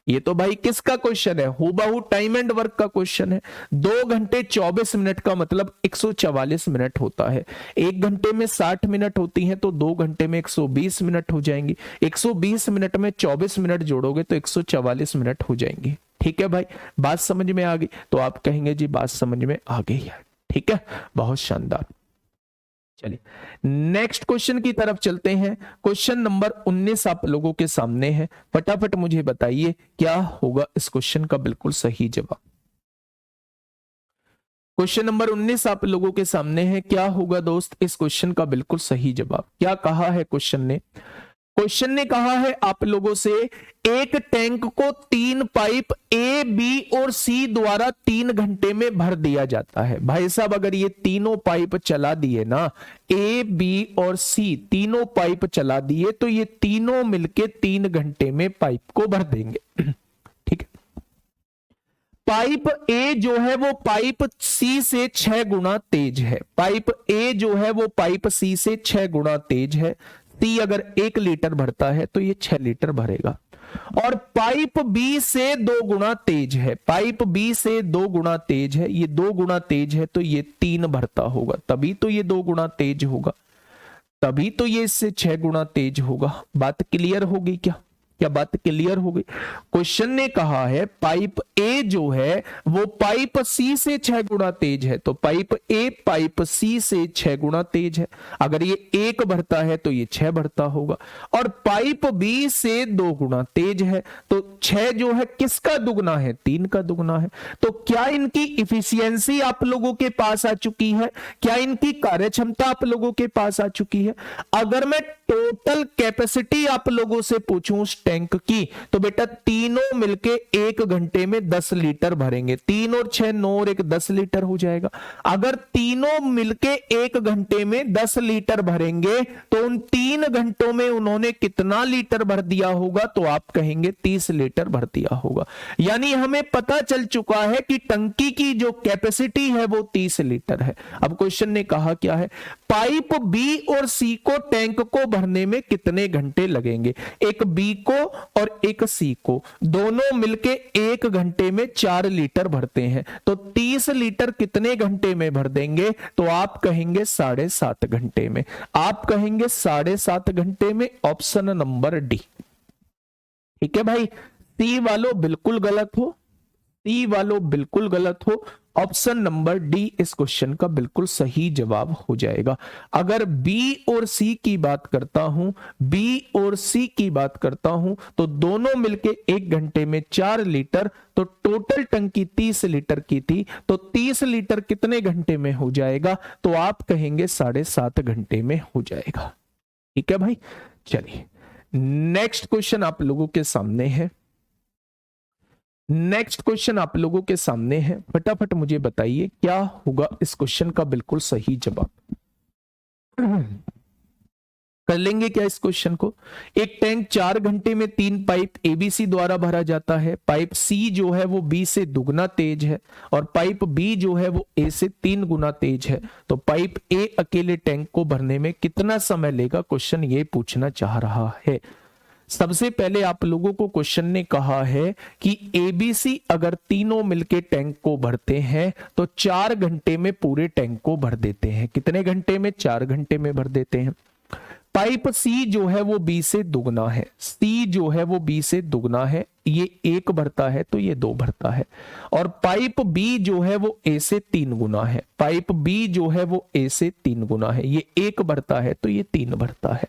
Speaker 1: ये तो भाई किसका क्वेश्चन है? हूबहू टाइम एंड वर्क का क्वेश्चन है। 2 घंटे 24 मिनट का मतलब 144 मिनट होता है। 1 घंटे में 60 मिनट होती हैं तो 2 घंटे में 120 मिनट हो जाएंगी। 120 मिनट में 24 मिनट जोड़ोगे तो 144 मिनट हो जाएंगी। ठीक है भाई, बात समझ में आ गई? तो आप कहेंगे जी बात समझ में आ गई है। ठीक है, बहुत शानदार। चलिए नेक्स्ट क्वेश्चन की तरफ चलते हैं। क्वेश्चन नंबर 19 आप लोगों के सामने है। फटाफट मुझे बताइए क्या होगा इस क्वेश्चन का बिल्कुल सही जवाब। क्वेश्चन नंबर 19 आप लोगों के सामने है। क्या होगा दोस्त इस क्वेश्चन का बिल्कुल सही जवाब? क्या कहा है क्वेश्चन ने? क्वेश्चन ने कहा है आप लोगों से एक टैंक को 3 पाइप ए, बी और सी द्वारा 3 घंटे में भर दिया जाता है। भाई साहब अगर ये तीनों पाइप चला दिए ना, ए, बी और सी तीनों पाइप चला दिए तो ये तीनों मिलके 3 घंटे में पाइप को भर देंगे। ठीक है, पाइप ए जो है वो पाइप सी से 6 गुना तेज है। पाइप ए जो है वो पाइप सी से 6 गुना तेज है। सी अगर 1 लीटर भरता है तो ये 6 लीटर भरेगा। और पाइप बी से 2 गुना तेज है, पाइप बी से 2 गुना तेज है, ये 2 गुना तेज है तो ये 3 भरता होगा, तभी तो ये 2 गुना तेज होगा, तभी तो ये इससे 6 गुना तेज होगा। बात क्लियर होगी क्या? क्या बात क्लियर हो गई? क्वेश्चन ने कहा है पाइप ए जो है वो पाइप सी से 6 गुना तेज है, तो पाइप ए पाइप सी से 6 गुना तेज है। अगर ये 1 भरता है तो ये 6 भरता होगा, और पाइप बी से 2 गुना तेज है, तो 6 जो है किसका दुगना है? 3 का दुगना है। तो क्या इनकी इफिशियंसी आप लोगों के पास आ चुकी है? क्या इनकी कार्य क्षमता आप लोगों के पास आ चुकी है? अगर मैं टोटल कैपेसिटी आप लोगों से पूछूं टैंक की, तो बेटा तीनों मिलके 1 घंटे में 10 लीटर भरेंगे, 3 और 6 9 और 1 10 लीटर हो जाएगा। अगर तीनों मिलके 1 घंटे में 10 लीटर भरेंगे तो उन 3 घंटों में उन्होंने कितना लीटर भर दिया होगा? तो आप कहेंगे 30 लीटर भर दिया होगा। यानी हमें पता चल चुका है कि टंकी की जो कैपेसिटी है वो 30 लीटर है। अब क्वेश्चन ने कहा क्या है? पाइप बी और सी को टैंक को भरने में कितने घंटे लगेंगे? एक बी को और एक सी को, दोनों मिलके 1 घंटे में 4 लीटर भरते हैं, तो 30 लीटर कितने घंटे में भर देंगे? तो आप कहेंगे 7.5 घंटे में। आप कहेंगे 7.5 घंटे में, ऑप्शन नंबर डी। ठीक है भाई, सी वालों बिल्कुल गलत हो, सी वालों बिल्कुल गलत हो, ऑप्शन नंबर डी इस क्वेश्चन का बिल्कुल सही जवाब हो जाएगा। अगर बी और सी की बात करता हूं, बी और सी की बात करता हूं, तो दोनों मिलके 1 घंटे में 4 लीटर, तो टोटल टंकी 30 लीटर की थी, तो 30 लीटर कितने घंटे में हो जाएगा? तो आप कहेंगे 7.5 घंटे में हो जाएगा। ठीक है भाई, चलिए नेक्स्ट क्वेश्चन आप लोगों के सामने है। नेक्स्ट क्वेश्चन आप लोगों के सामने है, फटाफट मुझे बताइए क्या होगा इस क्वेश्चन का बिल्कुल सही जवाब। कर लेंगे क्या इस क्वेश्चन को? एक टैंक 4 घंटे में 3 पाइप एबीसी द्वारा भरा जाता है। पाइप सी जो है वो बी से दुगना तेज है, और पाइप बी जो है वो ए से 3 गुना तेज है। तो पाइप ए अकेले टैंक को भरने में कितना समय लेगा? क्वेश्चन ये पूछना चाह रहा है। सबसे पहले आप लोगों को क्वेश्चन ने कहा है कि एबीसी अगर तीनों मिलके टैंक को भरते हैं तो 4 घंटे में पूरे टैंक को भर देते हैं। कितने घंटे में? 4 घंटे में भर देते हैं। पाइप सी जो है वो बी से दुगना है, सी जो है वो बी से दुगना है, ये 1 भरता है तो ये 2 भरता है। और पाइप बी जो है वो ए से 3 गुना है, पाइप बी जो है वो ए से 3 गुना है, ये 1 भरता है तो ये 3 भरता है।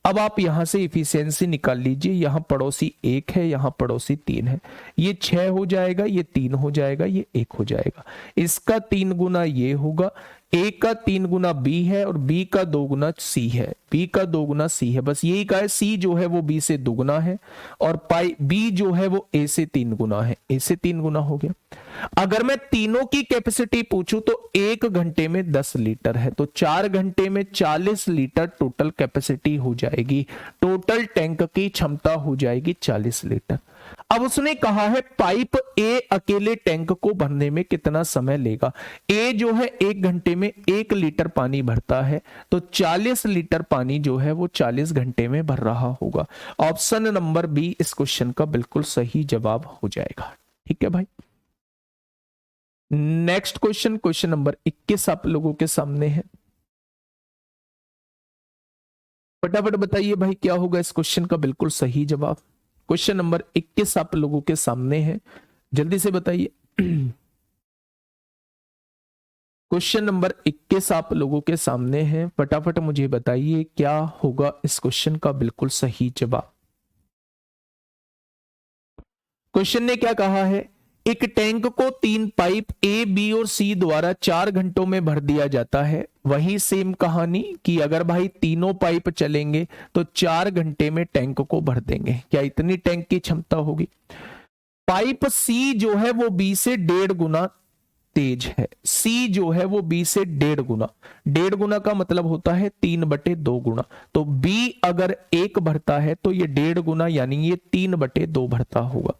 Speaker 1: अब आप यहां से इफिशियंसी निकाल लीजिए, यहां पड़ोसी 1 है, यहां पड़ोसी 3 है, ये 6 हो जाएगा, ये 3 हो जाएगा, ये 1 हो जाएगा। इसका 3 गुना ये होगा, ए का 3 गुना बी है और बी का 2 गुना सी है, बी का 2 गुना सी है। बस यही कहा है, सी जो है वो बी से दुगना है और पाई बी जो है वो ए से 3 गुना है, ए से 3 गुना हो गया। अगर मैं तीनों की कैपेसिटी पूछूं तो 1 घंटे में 10 लीटर है, तो 4 घंटे में 40 लीटर टोटल कैपेसिटी हो जाएगी, टोटल टैंक की क्षमता हो जाएगी 40 लीटर। अब उसने कहा है पाइप ए अकेले टैंक को भरने में कितना समय लेगा? ए जो है 1 घंटे में 1 लीटर पानी भरता है, तो 40 लीटर पानी जो है वो 40 घंटे में भर रहा होगा। ऑप्शन नंबर बी इस क्वेश्चन का बिल्कुल सही जवाब हो जाएगा। ठीक है भाई, नेक्स्ट क्वेश्चन, क्वेश्चन नंबर 21 आप लोगों के सामने है। फटाफट बताइए भाई क्या होगा इस क्वेश्चन का बिल्कुल सही जवाब। क्वेश्चन नंबर 21 आप लोगों के सामने है, जल्दी से बताइए। क्वेश्चन नंबर 21 आप लोगों के सामने है, फटाफट मुझे बताइए क्या होगा इस क्वेश्चन का बिल्कुल सही जवाब। क्वेश्चन ने क्या कहा है? एक टैंक को 3 पाइप ए बी और सी द्वारा 4 घंटों में भर दिया जाता है। वही सेम कहानी कि अगर भाई तीनों पाइप चलेंगे तो 4 घंटे में टैंक को भर देंगे। क्या इतनी टैंक की क्षमता होगी? पाइप सी जो है वो बी से 1.5 गुना तेज है, सी जो है वो बी से 1.5 गुना, 1.5 गुना का मतलब होता है 3/2 गुना। तो बी अगर 1 भरता है तो ये 1.5 गुना यानी ये 3/2 भरता होगा।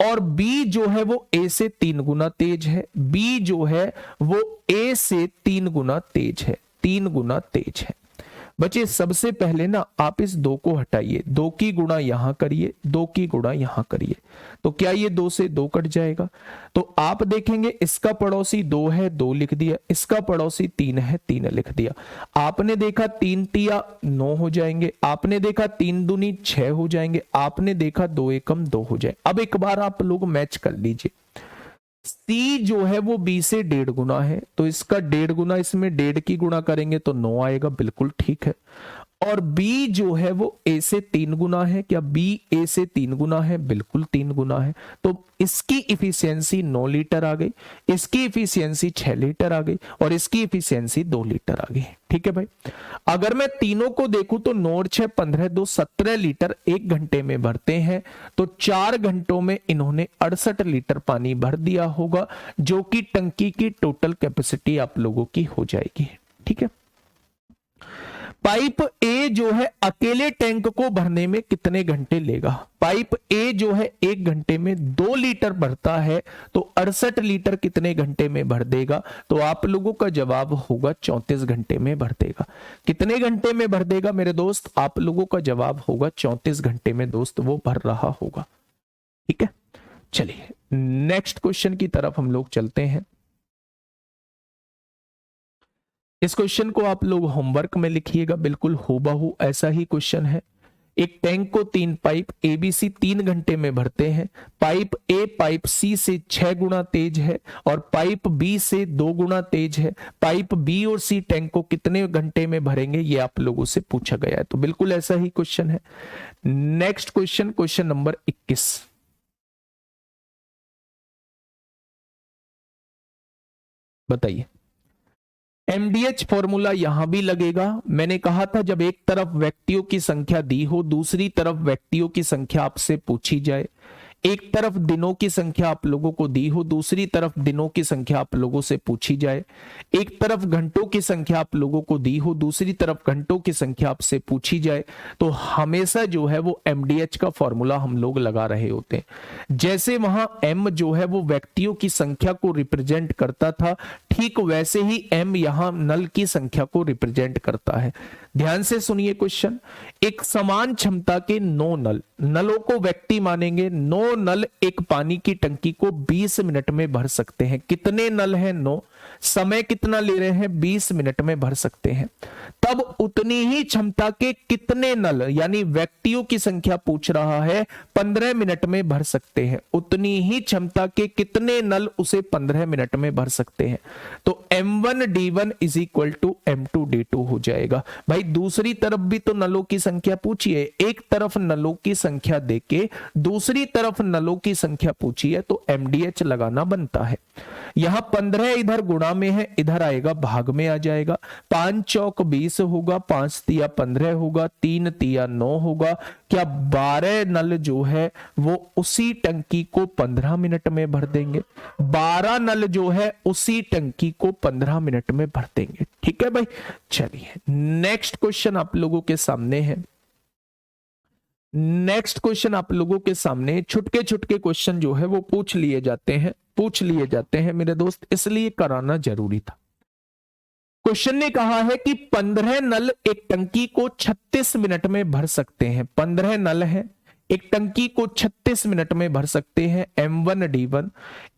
Speaker 1: और B जो है वो A से 3 गुना तेज है, B जो है वो A से 3 गुना तेज है, 3 गुना तेज है। बच्चे सबसे पहले ना आप इस 2 को हटाइए, 2 की गुणा यहां करिए, 2 की गुणा यहां करिए, तो क्या ये 2 से 2 कट जाएगा। तो आप देखेंगे इसका पड़ोसी 2 है, 2 लिख दिया, इसका पड़ोसी 3 है, 3 लिख दिया। आपने देखा 3 तिया 9 हो जाएंगे, आपने देखा 3 दूनी 6 हो जाएंगे, आपने देखा 2 एकम 2 हो जाए। अब एक बार आप लोग मैच कर लीजिए, C जो है वो B से 1.5 गुना है, तो इसका 1.5 गुना, इसमें 1.5 की गुणा करेंगे तो 9 आएगा, बिल्कुल ठीक है। और B जो है वो A से 3 गुना है, क्या B A से 3 गुना है, बिल्कुल 3 गुना है। तो इसकी इफिशियंसी 9 लीटर आ गई, इसकी इफिशियंसी 6 लीटर आ गई, और इसकी इफिशियंसी 2 लीटर आ गई। ठीक है भाई, अगर मैं तीनों को देखूं तो 9 और 6 15, 2 17 लीटर 1 घंटे में भरते हैं, तो 4 घंटों में इन्होंने 68 लीटर पानी भर दिया होगा, जो कि टंकी की टोटल कैपेसिटी आप लोगों की हो जाएगी। ठीक है, पाइप ए जो है अकेले टैंक को भरने में कितने घंटे लेगा। पाइप ए जो है 1 घंटे में 2 लीटर भरता है, तो 68 लीटर कितने घंटे में भर देगा। तो आप लोगों का जवाब होगा 34 घंटे में भर देगा। कितने घंटे में भर देगा मेरे दोस्त, आप लोगों का जवाब होगा 34 घंटे में दोस्त वो भर रहा होगा। ठीक है, चलिए नेक्स्ट क्वेश्चन की तरफ हम लोग चलते हैं। इस क्वेश्चन को आप लोग होमवर्क में लिखिएगा, बिल्कुल हूबहू ऐसा ही क्वेश्चन है। एक टैंक को 3 पाइप एबीसी 3 घंटे में भरते हैं। पाइप ए पाइप सी से 6 गुना तेज है और पाइप बी से 2 गुना तेज है। पाइप बी और सी टैंक को कितने घंटे में भरेंगे, ये आप लोगों से पूछा गया है। तो बिल्कुल ऐसा ही क्वेश्चन है। नेक्स्ट क्वेश्चन, क्वेश्चन नंबर 21, बताइए। एमडीएच फॉर्मूला यहां भी लगेगा। मैंने कहा था जब एक तरफ व्यक्तियों की संख्या दी हो, दूसरी तरफ व्यक्तियों की संख्या आपसे पूछी जाए, एक तरफ दिनों की संख्या आप लोगों को दी हो, दूसरी तरफ दिनों की संख्या आप लोगों से पूछी जाए, एक तरफ घंटों की संख्या आप लोगों को दी हो, दूसरी तरफ घंटों की संख्या आपसे पूछी जाए, तो हमेशा जो है वो एमडीएच का फॉर्मूला हम लोग लगा रहे होते हैं। जैसे वहां एम जो है वो व्यक्तियों की संख्या को रिप्रेजेंट करता था, ठीक वैसे ही एम यहां नल की संख्या को रिप्रेजेंट करता है। ध्यान से सुनिए क्वेश्चन। एक समान क्षमता के 9 नल, नलों को व्यक्ति मानेंगे, 9 नल एक पानी की टंकी को 20 मिनट में भर सकते हैं। कितने नल हैं, 9, समय कितना ले रहे हैं, 20 मिनट में भर सकते हैं। तब उतनी ही क्षमता के कितने नल, यानी व्यक्तियों की संख्या पूछ रहा है, 15 मिनट में भर सकते हैं। उतनी ही क्षमता के कितने नल उसे 15 मिनट में भर सकते हैं। तो m1d1 is equal to m2d2 हो जाएगा। भाई दूसरी तरफ भी तो नलों की संख्या पूछी है, एक तरफ नलों की संख्या देके दूसरी तरफ नलों की संख्या पूछी है, तो एमडीएच लगाना बनता है। यहां 15 इधर गुणा में है, इधर आएगा भाग में आ जाएगा। 5 चौक 20 होगा, 5 तिया 15 होगा, 3 तिया 9 होगा। क्या 12 नल जो है वो उसी टंकी को 15 मिनट में भर देंगे। 12 नल जो है उसी टंकी को 15 मिनट में भर देंगे। ठीक है भाई, चलिए नेक्स्ट क्वेश्चन आप लोगों के सामने है। नेक्स्ट क्वेश्चन आप लोगों के सामने छुटके छुटके क्वेश्चन जो है वो पूछ लिए जाते हैं मेरे दोस्त, इसलिए कराना जरूरी था। क्वेश्चन ने कहा है कि 15 नल एक टंकी को 36 मिनट में भर सकते हैं। 15 नल है, एक टंकी को 36 मिनट में भर सकते हैं। m1d1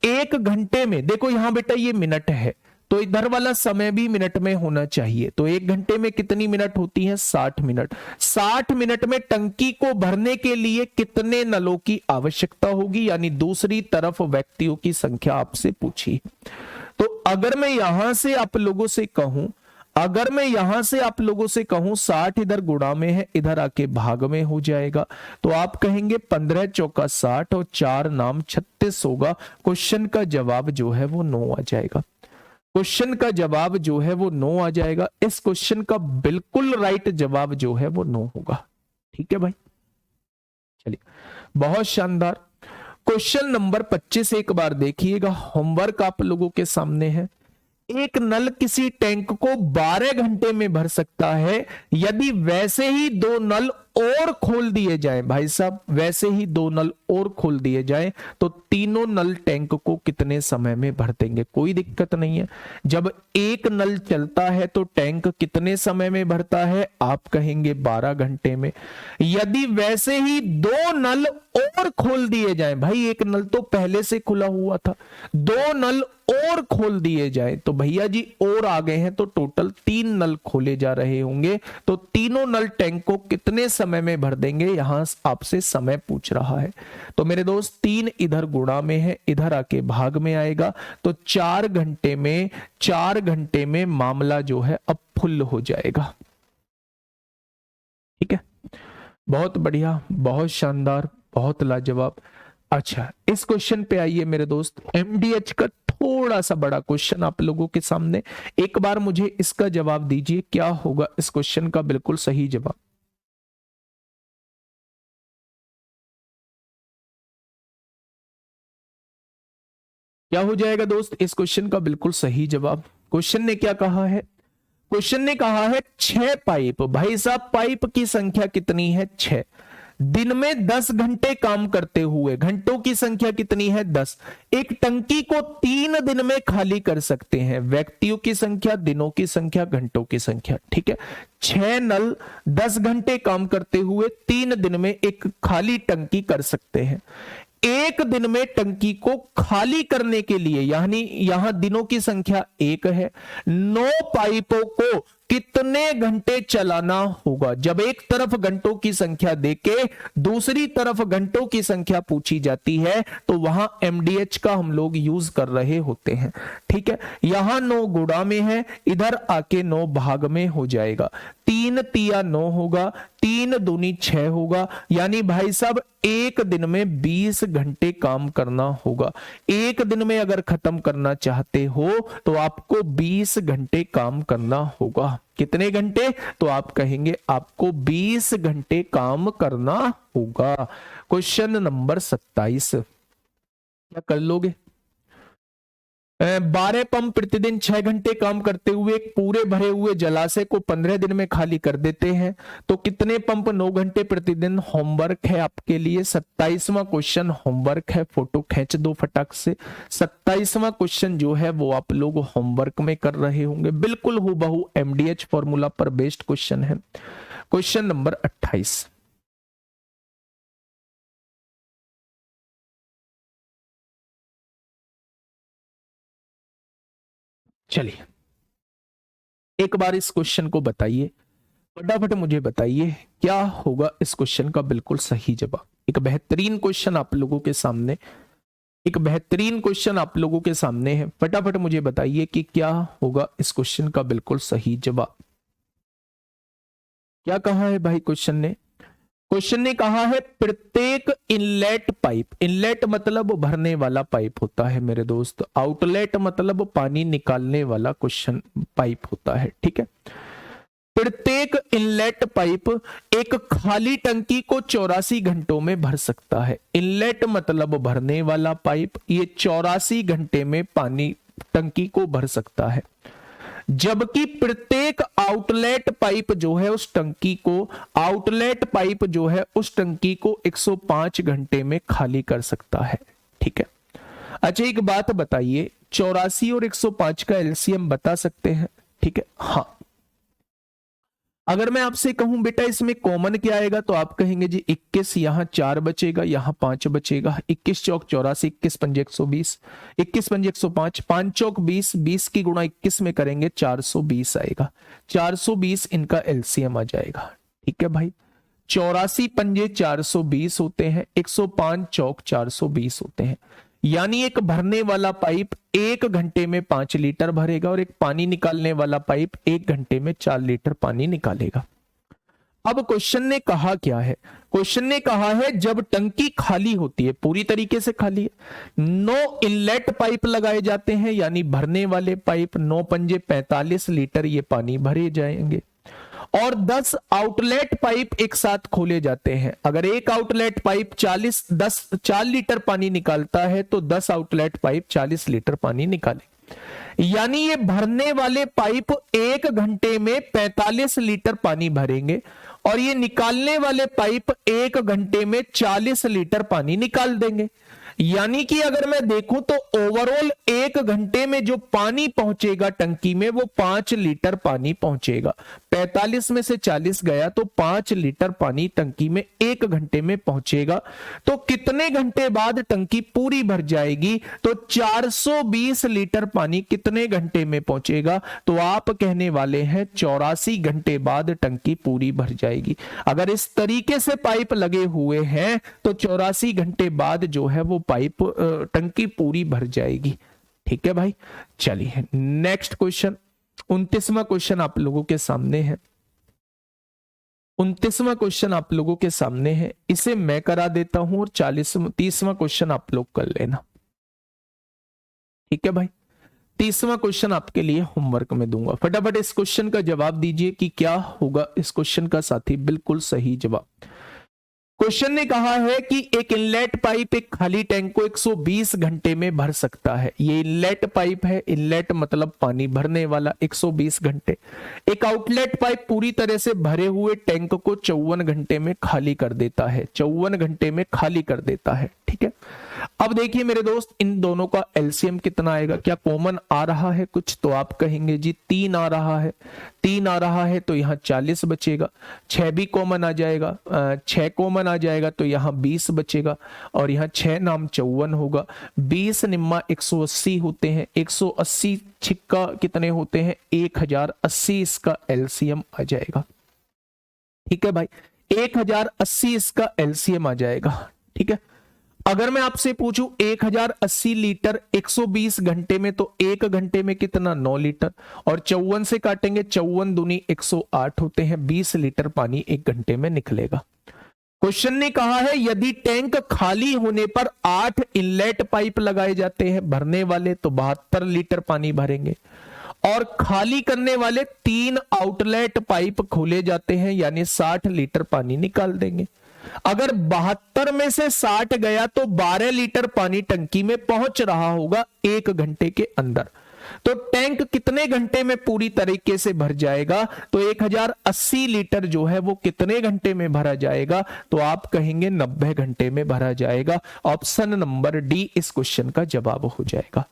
Speaker 1: 1 घंटे में, देखो यहां बेटा ये मिनट है, तो इधर वाला समय भी मिनट में होना चाहिए। तो 1 घंटे में कितनी मिनट होती है, 60 मिनट। 60 मिनट में टंकी को भरने के लिए कितने नलों की आवश्यकता होगी, यानी दूसरी तरफ व्यक्तियों की संख्या आपसे पूछी। तो अगर मैं यहां से आप लोगों से कहूं, 60 इधर गुणा में है, इधर आके भाग में हो जाएगा, तो आप कहेंगे 15 चौका 60 और 4 नाम 36 होगा। क्वेश्चन का जवाब जो है वो 9 आ जाएगा। क्वेश्चन का जवाब जो है वो 9 आ जाएगा। इस क्वेश्चन का बिल्कुल राइट जवाब जो है वो 9 होगा। ठीक है भाई, चलिए बहुत शानदार। क्वेश्चन नंबर 25 एक बार देखिएगा, होमवर्क आप लोगों के सामने है। एक नल किसी टैंक को 12 घंटे में भर सकता है, यदि वैसे ही 2 नल और खोल दिए जाएं भाई साहब, वैसे ही 2 नल और खोल दिए जाएं तो तीनों नल टैंक को कितने समय में भर देंगे? कोई दिक्कत नहीं है। जब एक नल चलता है तो टैंक कितने समय में भरता है? आप कहेंगे 12 घंटे में। यदि वैसे ही 2 नल और खोल दिए जाएं, भाई एक नल तो पहले से खुला हुआ था, 2 नल और खोल दिए जाए तो भैया जी और आ गए हैं, तो टोटल 3 नल खोले जा रहे होंगे, तो तीनों नल टैंक को कितने समय में भर देंगे? यहां आपसे समय पूछ रहा है। तो मेरे दोस्त 3 इधर गुणा में है, इधर आके भाग में आएगा, तो 4 घंटे में मामला जो है अब फुल हो जाएगा। ठीक है, बहुत बढ़िया, बहुत शानदार, बहुत लाजवाब। अच्छा, इस क्वेश्चन पे आइए मेरे दोस्त, एमडीएच का थोड़ा सा बड़ा क्वेश्चन आप लोगों के सामने। एक बार मुझे इसका जवाब दीजिए, क्या होगा इस क्वेश्चन का बिल्कुल सही जवाब? क्या हो जाएगा दोस्त इस क्वेश्चन का बिल्कुल सही जवाब? क्वेश्चन ने क्या कहा है? क्वेश्चन ने कहा है 6 पाइप। भाई साहब पाइप की संख्या कितनी है? 6। दिन में 10 घंटे काम करते हुए घंटों की संख्या कितनी है? 10। एक टंकी को 3 दिन में खाली कर सकते हैं। व्यक्तियों की संख्या, दिनों की संख्या, घंटों की संख्या। ठीक है, 6 नल 10 घंटे काम करते हुए 3 दिन में एक खाली टंकी कर सकते हैं। एक दिन में टंकी को खाली करने के लिए, यानी यहां दिनों की संख्या 1 है, 9 पाइपों को कितने घंटे चलाना होगा? जब एक तरफ घंटों की संख्या देके दूसरी तरफ घंटों की संख्या पूछी जाती है तो वहां एमडीएच का हम लोग यूज कर रहे होते हैं। ठीक है, यहां 9 गुणा में है, इधर आके 9 भाग में हो जाएगा। 3 तिया 9 होगा, 3 दूनी 6 होगा, यानी भाई साहब एक दिन में 20 घंटे काम करना होगा। एक दिन में अगर खत्म करना चाहते हो तो आपको 20 घंटे काम करना होगा। कितने घंटे? तो आप कहेंगे आपको 20 घंटे काम करना होगा। क्वेश्चन नंबर 27 क्या कर लोगे? 12 पंप प्रतिदिन 6 घंटे काम करते हुए एक पूरे भरे हुए जलाशय को 15 दिन में खाली कर देते हैं, तो कितने पंप 9 घंटे प्रतिदिन? होमवर्क है आपके लिए, 27वां क्वेश्चन होमवर्क है। फोटो खींच दो फटाक से। 27वां क्वेश्चन जो है वो आप लोग होमवर्क में कर रहे होंगे, बिल्कुल हूबहू एमडीएच फॉर्मूला पर बेस्ड क्वेश्चन है। क्वेश्चन नंबर 28, चलिए एक बार इस क्वेश्चन को बताइए, फटाफट मुझे बताइए क्या होगा इस क्वेश्चन का बिल्कुल सही जवाब। एक बेहतरीन क्वेश्चन आप लोगों के सामने, एक बेहतरीन क्वेश्चन आप लोगों के सामने है। फटाफट मुझे बताइए कि क्या होगा इस क्वेश्चन का बिल्कुल सही जवाब। क्या कहा है भाई क्वेश्चन ने? क्वेश्चन ने कहा है प्रत्येक इनलेट पाइप, इनलेट मतलब भरने वाला पाइप होता है मेरे दोस्त, आउटलेट मतलब पानी निकालने वाला क्वेश्चन पाइप होता है। ठीक है, प्रत्येक इनलेट पाइप एक खाली टंकी को 84 घंटों में भर सकता है। इनलेट मतलब भरने वाला पाइप, ये 84 घंटे में पानी टंकी को भर सकता है, जबकि प्रत्येक आउटलेट पाइप जो है उस टंकी को, आउटलेट पाइप जो है उस टंकी को 105 घंटे में खाली कर सकता है। ठीक है, अच्छा एक बात बताइए, 84 और 105 का एलसीएम बता सकते हैं? ठीक है, हाँ। अगर मैं आपसे कहूं बेटा इसमें कॉमन क्या आएगा, तो आप कहेंगे जी 21, यहां 4 बचेगा, यहां 5 बचेगा। 21 चौक 84, 21 पंजे 120, 21 पंजे 105, 5 चौक 20, 20 की गुणा 21 में करेंगे 420 आएगा। 420 इनका एलसीएम आ जाएगा। ठीक है भाई, 84 पंजे 420 होते हैं, 105 चौक 420 होते हैं, यानी एक भरने वाला पाइप 1 घंटे में 5 लीटर भरेगा और एक पानी निकालने वाला पाइप 1 घंटे में 4 लीटर पानी निकालेगा। अब क्वेश्चन ने कहा क्या है? क्वेश्चन ने कहा है जब टंकी खाली होती है, पूरी तरीके से खाली है, 9 इनलेट पाइप लगाए जाते हैं, यानी भरने वाले पाइप 9 पंजे 45 लीटर ये पानी भरे जाएंगे, और 10 आउटलेट पाइप एक साथ खोले जाते हैं। अगर एक आउटलेट पाइप 4 लीटर पानी निकालता है तो 10 आउटलेट पाइप 40 लीटर पानी निकाले, यानी ये भरने वाले पाइप 1 घंटे में 45 लीटर पानी भरेंगे और ये निकालने वाले पाइप 1 घंटे में 40 लीटर पानी निकाल देंगे। यानी कि अगर मैं देखूं तो ओवरऑल 1 घंटे में जो पानी पहुंचेगा टंकी में वो 5 लीटर पानी पहुंचेगा। 45 में से 40 गया तो 5 लीटर पानी टंकी में 1 घंटे में पहुंचेगा। तो कितने घंटे बाद टंकी पूरी भर जाएगी? तो 420 लीटर पानी कितने घंटे में पहुंचेगा? तो आप कहने वाले हैं 84 घंटे बाद टंकी पूरी भर जाएगी। अगर इस तरीके से पाइप लगे हुए हैं तो 84 घंटे बाद जो है वो पाइप टंकी पूरी भर जाएगी। ठीक है भाई, चलिए नेक्स्ट क्वेश्चन, 29वां क्वेश्चन आप लोगों के सामने है। 29वां क्वेश्चन आप लोगों के सामने है, इसे मैं करा देता हूं और 30वां क्वेश्चन आप लोग कर लेना। ठीक है भाई, 30वां क्वेश्चन आपके लिए होमवर्क में दूंगा। फटाफट इस क्वेश्चन का जवाब दीजिए कि क्या होगा इस क्वेश्चन का साथी। बिल्कुल सही जवाब। क्वेश्चन ने कहा है कि एक इनलेट पाइप एक खाली टैंक को 120 घंटे में भर सकता है। ये इनलेट पाइप है, इनलेट मतलब पानी भरने वाला, 120 घंटे। एक आउटलेट पाइप पूरी तरह से भरे हुए टैंक को 54 घंटे में खाली कर देता है, 54 घंटे में खाली कर देता है। ठीक है, अब देखिए मेरे दोस्त, इन दोनों का एलसीएम कितना आएगा? क्या कॉमन आ रहा है कुछ? तो आप कहेंगे जी 3 आ रहा है। 3 आ रहा है तो यहाँ 40 बचेगा। 6 भी कॉमन आ जाएगा, 6 कॉमन आ जाएगा तो यहाँ 20 बचेगा और यहाँ 6 नाम 54 होगा। 20 निम्मा 180 होते हैं, 180 छिक्का कितने होते हैं? 1080 इसका एलसीएम आ जाएगा। ठीक है भाई, 1080 इसका एलसीएम आ जाएगा। ठीक है, अगर मैं आपसे पूछूं 1080 लीटर 120 घंटे में, तो 1 घंटे में कितना? 9 लीटर। और 54 से काटेंगे, 54 दूनी 108 होते हैं, 20 लीटर पानी 1 घंटे में निकलेगा। क्वेश्चन ने कहा है यदि टैंक खाली होने पर 8 इनलेट पाइप लगाए जाते हैं भरने वाले, तो 72 लीटर पानी भरेंगे। और खाली करने वाले 3 आउटलेट पाइप खोले जाते हैं, यानी 60 लीटर पानी निकाल देंगे। अगर 72 में से 60 गया तो 12 लीटर पानी टंकी में पहुंच रहा होगा 1 घंटे के अंदर। तो टैंक कितने घंटे में पूरी तरीके से भर जाएगा? तो 1080 लीटर जो है वो कितने घंटे में भरा जाएगा? तो आप कहेंगे 90 घंटे में भरा जाएगा। ऑप्शन नंबर डी इस क्वेश्चन का जवाब हो जाएगा।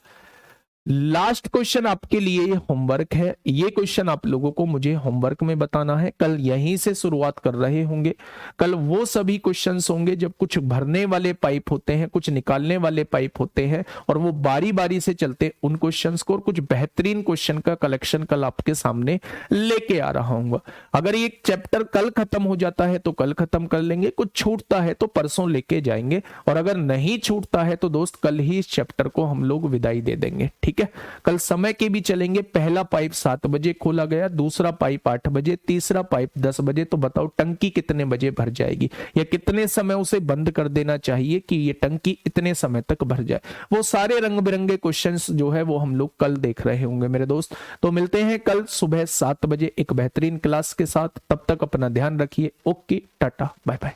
Speaker 1: लास्ट क्वेश्चन आपके लिए ये होमवर्क है। ये क्वेश्चन आप लोगों को मुझे होमवर्क में बताना है। कल यहीं से शुरुआत कर रहे होंगे। कल वो सभी क्वेश्चंस होंगे जब कुछ भरने वाले पाइप होते हैं, कुछ निकालने वाले पाइप होते हैं, और वो बारी बारी से चलते उन क्वेश्चंस को, और कुछ बेहतरीन क्वेश्चन का कलेक्शन कल आपके सामने लेके आ रहा हूँ। अगर ये चैप्टर कल खत्म हो जाता है तो कल खत्म कर लेंगे, कुछ छूटता है तो परसों लेके जाएंगे, और अगर नहीं छूटता है तो दोस्त कल ही इस चैप्टर को हम लोग विदाई दे देंगे। ठीक है, कल समय के भी चलेंगे। पहला पाइप 7 बजे खोला गया, दूसरा पाइप 8 बजे, तीसरा पाइप 10 बजे। तो बताओ टंकी कितने बजे भर जाएगी, या कितने समय उसे बंद कर देना चाहिए कि ये टंकी इतने समय तक भर जाए? वो सारे रंग बिरंगे क्वेश्चंस जो है वो हम लोग कल देख रहे होंगे मेरे दोस्त। तो मिलते हैं कल सुबह 7 बजे एक बेहतरीन क्लास के साथ। तब तक अपना ध्यान रखिए। Okay, tata, bye bye.